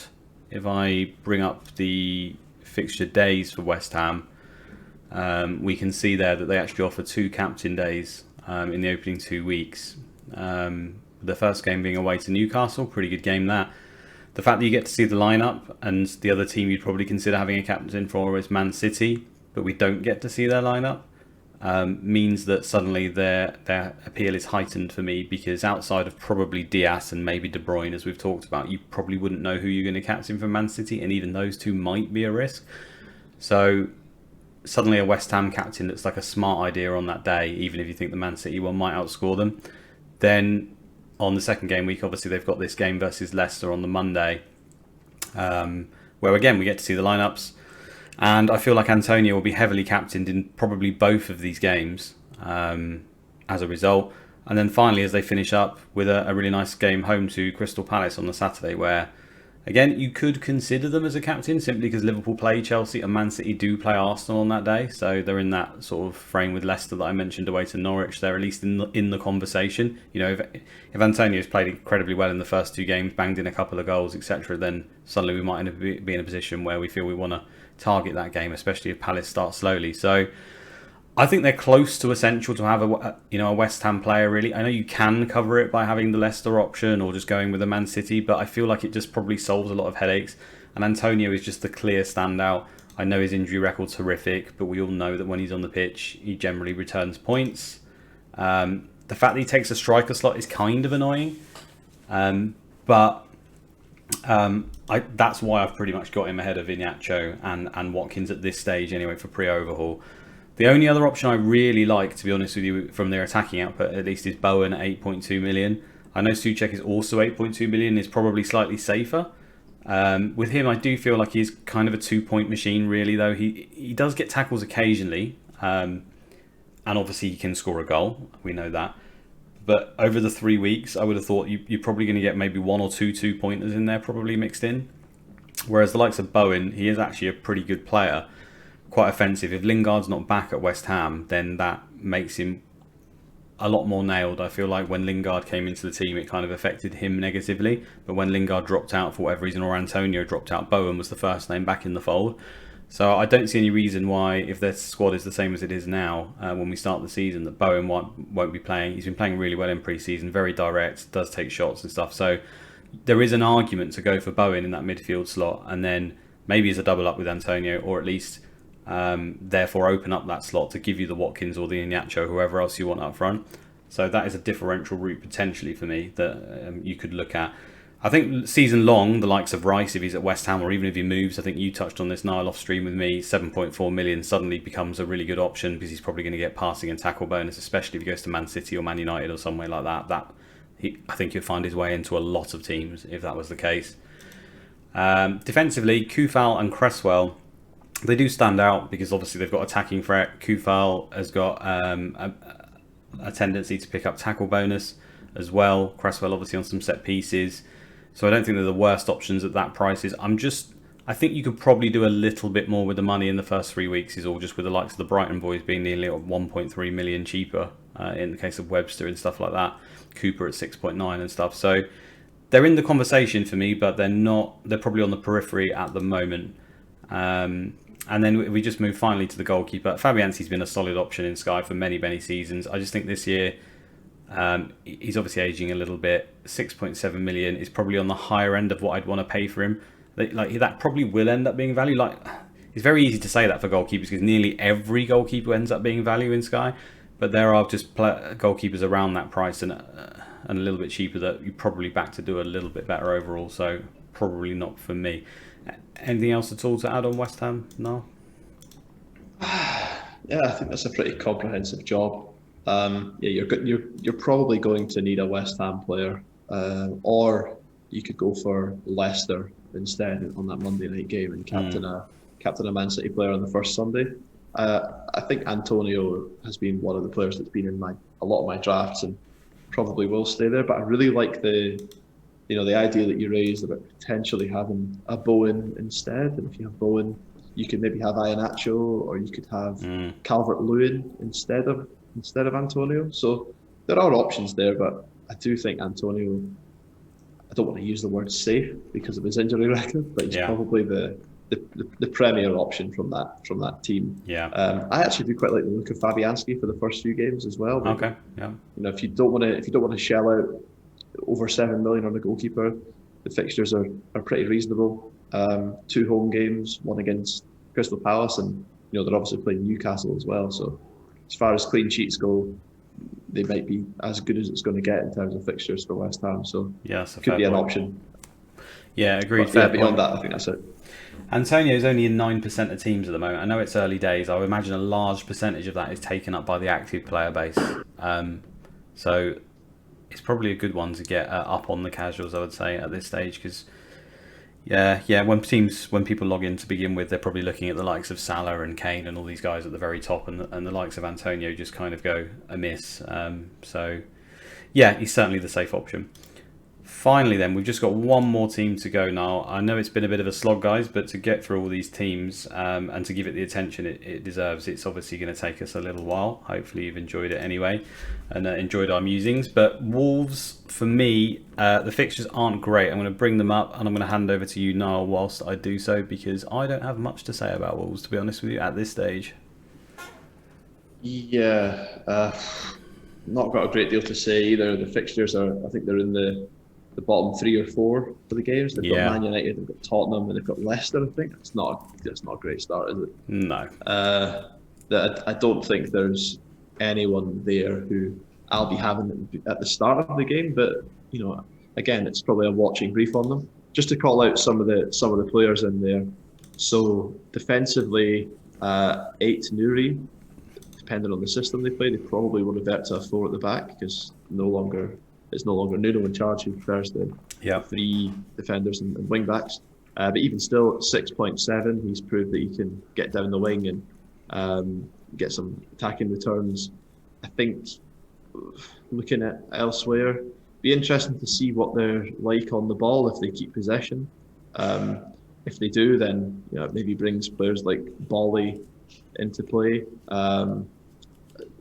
if I bring up the fixture days for West Ham, we can see there that they actually offer 2 captain days in the opening 2 weeks. The first game being away to Newcastle, pretty good game that. the fact that you get to see the lineup, and the other team you'd probably consider having a captain for is Man City, but we don't get to see their lineup, means that suddenly their appeal is heightened for me, because outside of probably Diaz and maybe De Bruyne, as we've talked about, you probably wouldn't know who you're going to captain for Man City, and even those two might be a risk. So suddenly a West Ham captain looks like a smart idea on that day, even if you think the Man City one might outscore them. Then on the second game week, obviously they've got this game versus Leicester on the Monday, where again we get to see the lineups, and I feel like Antonio will be heavily captained in probably both of these games as a result. And then finally, as they finish up with a really nice game home to Crystal Palace on the Saturday, where again you could consider them as a captain simply because Liverpool play Chelsea and Man City do play Arsenal on that day, so they're in that sort of frame with Leicester that I mentioned away to Norwich. They're at least in the conversation. You know, if Antonio's played incredibly well in the first two games, banged in a couple of goals, etc., then suddenly we might be in a position where we feel we want to target that game, especially if Palace start slowly. So I think they're close to essential to have a West Ham player, really. I know you can cover it by having the Leicester option or just going with a Man City, but I feel like it just probably solves a lot of headaches. And Antonio is just the clear standout. I know his injury record's horrific, but we all know that when he's on the pitch, he generally returns points. The fact that he takes a striker slot is kind of annoying, but that's why I've pretty much got him ahead of Iñárritu and Watkins at this stage anyway for pre-overhaul. The only other option I really like, to be honest with you, from their attacking output at least, is Bowen at 8.2 million. I know Souček is also 8.2 million, is probably slightly safer. With him, I do feel like he's kind of a 2-point machine, really, though. He does get tackles occasionally, and obviously he can score a goal. We know that. But over the 3 weeks, I would have thought you're probably going to get maybe 1 or 2 2-pointers in there, probably mixed in. Whereas the likes of Bowen, he is actually a pretty good player, quite offensive. If Lingard's not back at West Ham, then that makes him a lot more nailed. I feel like when Lingard came into the team, it kind of affected him negatively. But when Lingard dropped out for whatever reason, or Antonio dropped out, Bowen was the first name back in the fold. So I don't see any reason why, if their squad is the same as it is now, when we start the season, that Bowen won't be playing. He's been playing really well in pre-season, very direct, does take shots and stuff. So there is an argument to go for Bowen in that midfield slot, and then maybe as a double up with Antonio, or at least therefore open up that slot to give you the Watkins or the Iñárritu, whoever else you want up front. So that is a differential route potentially for me that you could look at. I think season long, the likes of Rice, if he's at West Ham, or even if he moves, I think you touched on this, Niall, off stream with me, 7.4 million suddenly becomes a really good option, because he's probably going to get passing and tackle bonus, especially if he goes to Man City or Man United or somewhere like that. I think he'd find his way into a lot of teams if that was the case. Defensively, Kufal and Cresswell, they do stand out because obviously they've got attacking threat. Kufal has got a tendency to pick up tackle bonus as well. Cresswell obviously on some set pieces. So I don't think they're the worst options at that prices. I think you could probably do a little bit more with the money in the first 3 weeks, is all, just with the likes of the Brighton boys being nearly 1.3 million cheaper in the case of Webster and stuff like that. Cooper at 6.9 and stuff. So they're in the conversation for me, but they're not. They're probably on the periphery at the moment. And then we just move finally to the goalkeeper. Fabianski's been a solid option in Sky for many, many seasons. I just think this year he's obviously aging a little bit. 6.7 million is probably on the higher end of what I'd want to pay for him. Like that probably will end up being value. Like, it's very easy to say that for goalkeepers because nearly every goalkeeper ends up being value in Sky. But there are just goalkeepers around that price and a little bit cheaper that you probably back to do a little bit better overall. So probably not for me. Anything else at all to add on West Ham? No. Yeah, I think that's a pretty comprehensive job. You're probably going to need a West Ham player, or you could go for Leicester instead on that Monday night game and captain a Man City player on the first Sunday. I think Antonio has been one of the players that's been in a lot of my drafts and probably will stay there. But I really like the idea that you raised about potentially having a Bowen instead. And if you have Bowen, you could maybe have Iñárritu, or you could have Calvert-Lewin instead of Antonio. So there are options there, but I do think Antonio, I don't want to use the word safe because of his injury record, but he's probably the premier option from that team. Yeah. I actually do quite like the look of Fabianski for the first few games as well. Okay. Yeah. If you don't want to shell out over 7 million on a goalkeeper, the fixtures are pretty reasonable. 2 home games, one against Crystal Palace, and they're obviously playing Newcastle as well. So as far as clean sheets go, they might be as good as it's going to get in terms of fixtures for West Ham. So yeah, so could be an option. Yeah, agreed. But beyond that, I think that's it. Antonio's only in 9% of teams at the moment. I know it's early days. I would imagine a large percentage of that is taken up by the active player base. So it's probably a good one to get up on the casuals, I would say, at this stage, because when people log in to begin with, they're probably looking at the likes of Salah and Kane and all these guys at the very top, and the likes of Antonio just kind of go amiss. So yeah, he's certainly the safe option. Finally then, we've just got one more team to go now. I know it's been a bit of a slog, guys, but to get through all these teams and to give it the attention it deserves, it's obviously going to take us a little while. Hopefully you've enjoyed it anyway and enjoyed our musings. But Wolves, for me, the fixtures aren't great. I'm going to bring them up and I'm going to hand over to you, Niall, whilst I do so, because I don't have much to say about Wolves, to be honest with you, at this stage. Yeah, not got a great deal to say either. The fixtures I think they're in the bottom 3 or 4 for the games. They've got Man United, they've got Tottenham, and they've got Leicester. I think that's not a great start, is it? No. I don't think there's anyone there who I'll be having at the start of the game. But again, it's probably a watching brief on them. Just to call out some of the players in there. So defensively, 8 Nuri. Depending on the system they play, they probably will revert to a 4 at the back because it's no longer Nuno in charge, who prefers the 3 defenders and wing backs. But even still, at 6.7, he's proved that he can get down the wing and get some attacking returns. I think, looking at elsewhere, be interesting to see what they're like on the ball if they keep possession. If they do, then maybe brings players like Bolly into play.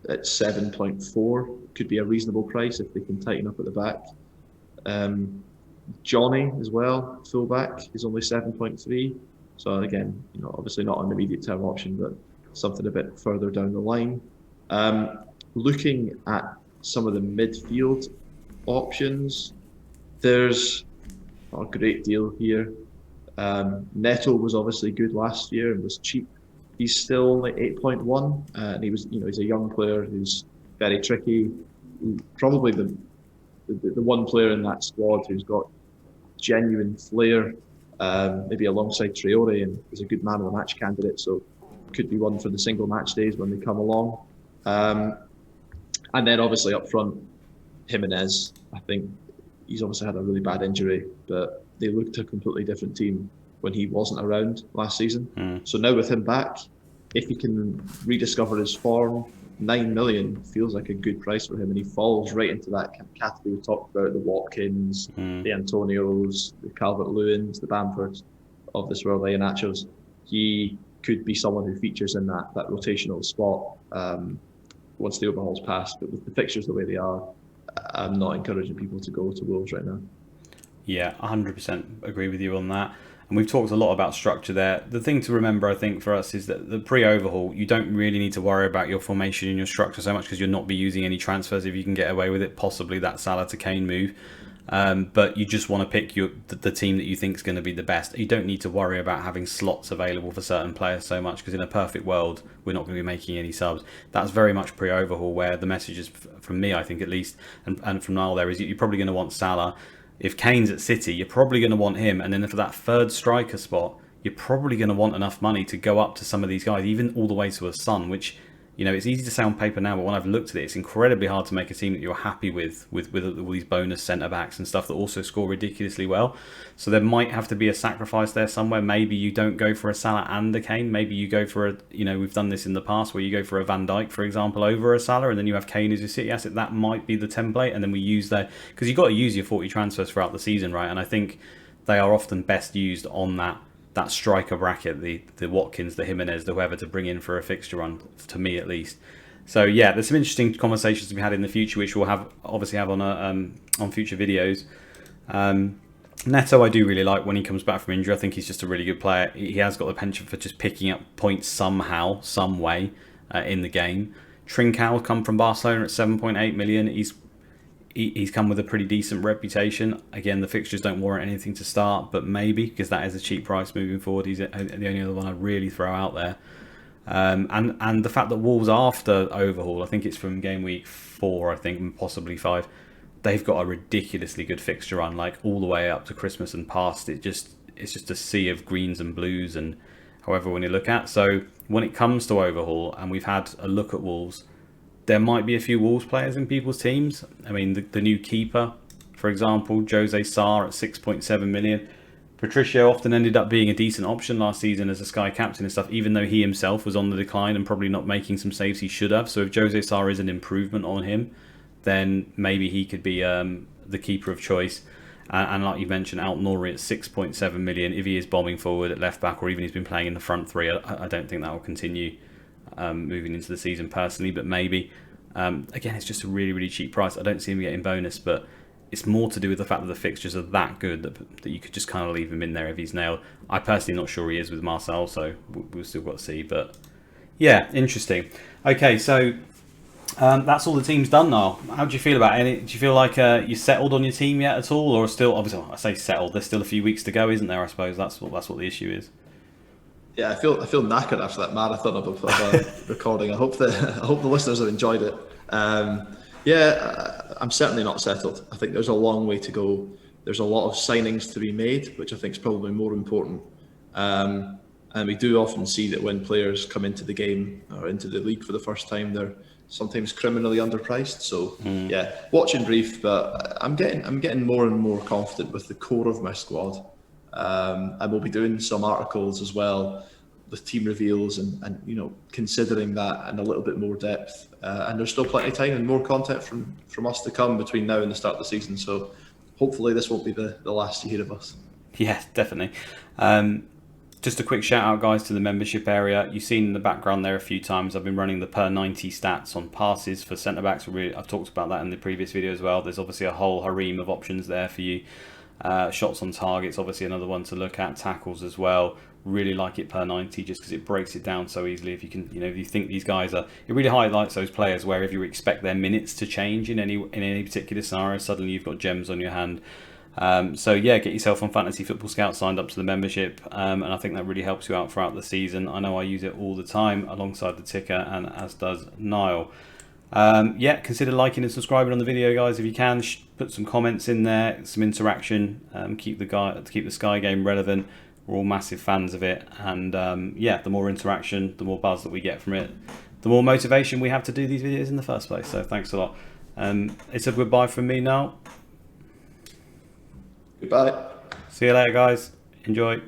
At 7.4 could be a reasonable price if they can tighten up at the back. Johnny as well, fullback, is only 7.3. So again, obviously not an immediate term option, but something a bit further down the line. Looking at some of the midfield options, there's not a great deal here. Neto was obviously good last year and was cheap. He's still like 8.1, and he's a young player who's very tricky. Probably the one player in that squad who's got genuine flair, maybe alongside Traore, and is a good man of the match candidate. So could be one for the single match days when they come along. And then obviously up front, Jimenez. I think he's obviously had a really bad injury, but they looked a completely different team when he wasn't around last season. So now with him back, if he can rediscover his form, 9 million feels like a good price for him, and he falls right into that kind of category we talked about, the Watkins, the Antonios, the Calvert-Lewins, the Bamfords of this world, the Iheanachos. He could be someone who features in that rotational spot once the overhaul's passed. But with the fixtures the way they are, I'm not encouraging people to go to Wolves right now. Yeah, 100% agree with you on that. And we've talked a lot about structure there. The thing to remember, I think, for us is that the pre-overhaul, you don't really need to worry about your formation and your structure so much because you'll not be using any transfers if you can get away with it, possibly that Salah to Kane move. But you just want to pick the team that you think is going to be the best. You don't need to worry about having slots available for certain players so much because in a perfect world, we're not going to be making any subs. That's very much pre-overhaul where the message is, from me, I think at least, and from Niall there, is you're probably going to want Salah. If Kane's at City, you're probably going to want him. And then for that third striker spot, you're probably going to want enough money to go up to some of these guys, even all the way to a Son, which, it's easy to say on paper now, but when I've looked at it, it's incredibly hard to make a team that you're happy with all these bonus centre-backs and stuff that also score ridiculously well. So there might have to be a sacrifice there somewhere. Maybe you don't go for a Salah and a Kane. Maybe you go for we've done this in the past where you go for a Van Dijk, for example, over a Salah, and then you have Kane as your City asset. That might be the template, and then we use that because you've got to use your 40 transfers throughout the season, right? And I think they are often best used on that striker bracket, the Watkins, the Jimenez, the whoever to bring in for a fixture run, to me at least. So yeah, there's some interesting conversations to be had in the future, which we'll obviously have on future videos. Neto, I do really like when he comes back from injury. I think he's just a really good player. He has got the penchant for just picking up points somehow, some way in the game. Trincao come from Barcelona at 7.8 million. he's come with a pretty decent reputation. Again, the fixtures don't warrant anything to start, but maybe, because that is a cheap price moving forward. He's the only other one I really throw out there. And the fact that Wolves, after Overhaul, I think it's from game week 4, I think, and possibly 5, they've got a ridiculously good fixture run, like all the way up to Christmas and past. It's just a sea of greens and blues and however one you look at. So when it comes to Overhaul, and we've had a look at Wolves, there might be a few Wolves players in people's teams. I mean, the new keeper, for example, Jose Sarr at 6.7 million. Patricio often ended up being a decent option last season as a Sky captain and stuff, even though he himself was on the decline and probably not making some saves he should have. So if Jose Sarr is an improvement on him, then maybe he could be the keeper of choice. And like you mentioned, Ait-Nouri at 6.7 million. If he is bombing forward at left back, or even he's been playing in the front three, I don't think that will continue moving into the season personally, but maybe. Again, it's just a really, really cheap price. I don't see him getting bonus, but it's more to do with the fact that the fixtures are that good that you could just kind of leave him in there if he's nailed. I personally not sure he is with Marcel, so we've still got to see. But yeah, interesting. Okay, so that's all the team's done now. How do you feel about it? Do you feel like you settled on your team yet at all, or still? Obviously, I say settled. There's still a few weeks to go, isn't there? I suppose that's what the issue is. Yeah, I feel knackered after that marathon of a recording. I hope the listeners have enjoyed it. I'm certainly not settled. I think there's a long way to go. There's a lot of signings to be made, which I think is probably more important. And we do often see that when players come into the game or into the league for the first time, they're sometimes criminally underpriced. So watch and brief. But I'm getting more and more confident with the core of my squad. I will be doing some articles as well with team reveals and considering that in a little bit more depth. And there's still plenty of time and more content from us to come between now and the start of the season. So hopefully this won't be the last you hear of us. Yeah, definitely. Just a quick shout out, guys, to the membership area. You've seen in the background there a few times I've been running the per 90 stats on passes for centre backs. I've talked about that in the previous video as well. There's obviously a whole harem of options there for you. Shots on targets, obviously another one to look at. Tackles as well. Really like it per 90 just because it breaks it down so easily. If you can, if you think these guys are, it really highlights those players where if you expect their minutes to change in any particular scenario, suddenly you've got gems on your hand. So yeah, get yourself on Fantasy Football Scout, signed up to the membership, and I think that really helps you out throughout the season. I know I use it all the time alongside the ticker, and as does Niall. Consider liking and subscribing on the video, guys, if you can. Put some comments in there, some interaction. Keep the Sky game relevant. We're all massive fans of it, and the more interaction, the more buzz that we get from it, the more motivation we have to do these videos in the first place. So thanks a lot. It's a goodbye from me now. Goodbye. See you later, guys. Enjoy.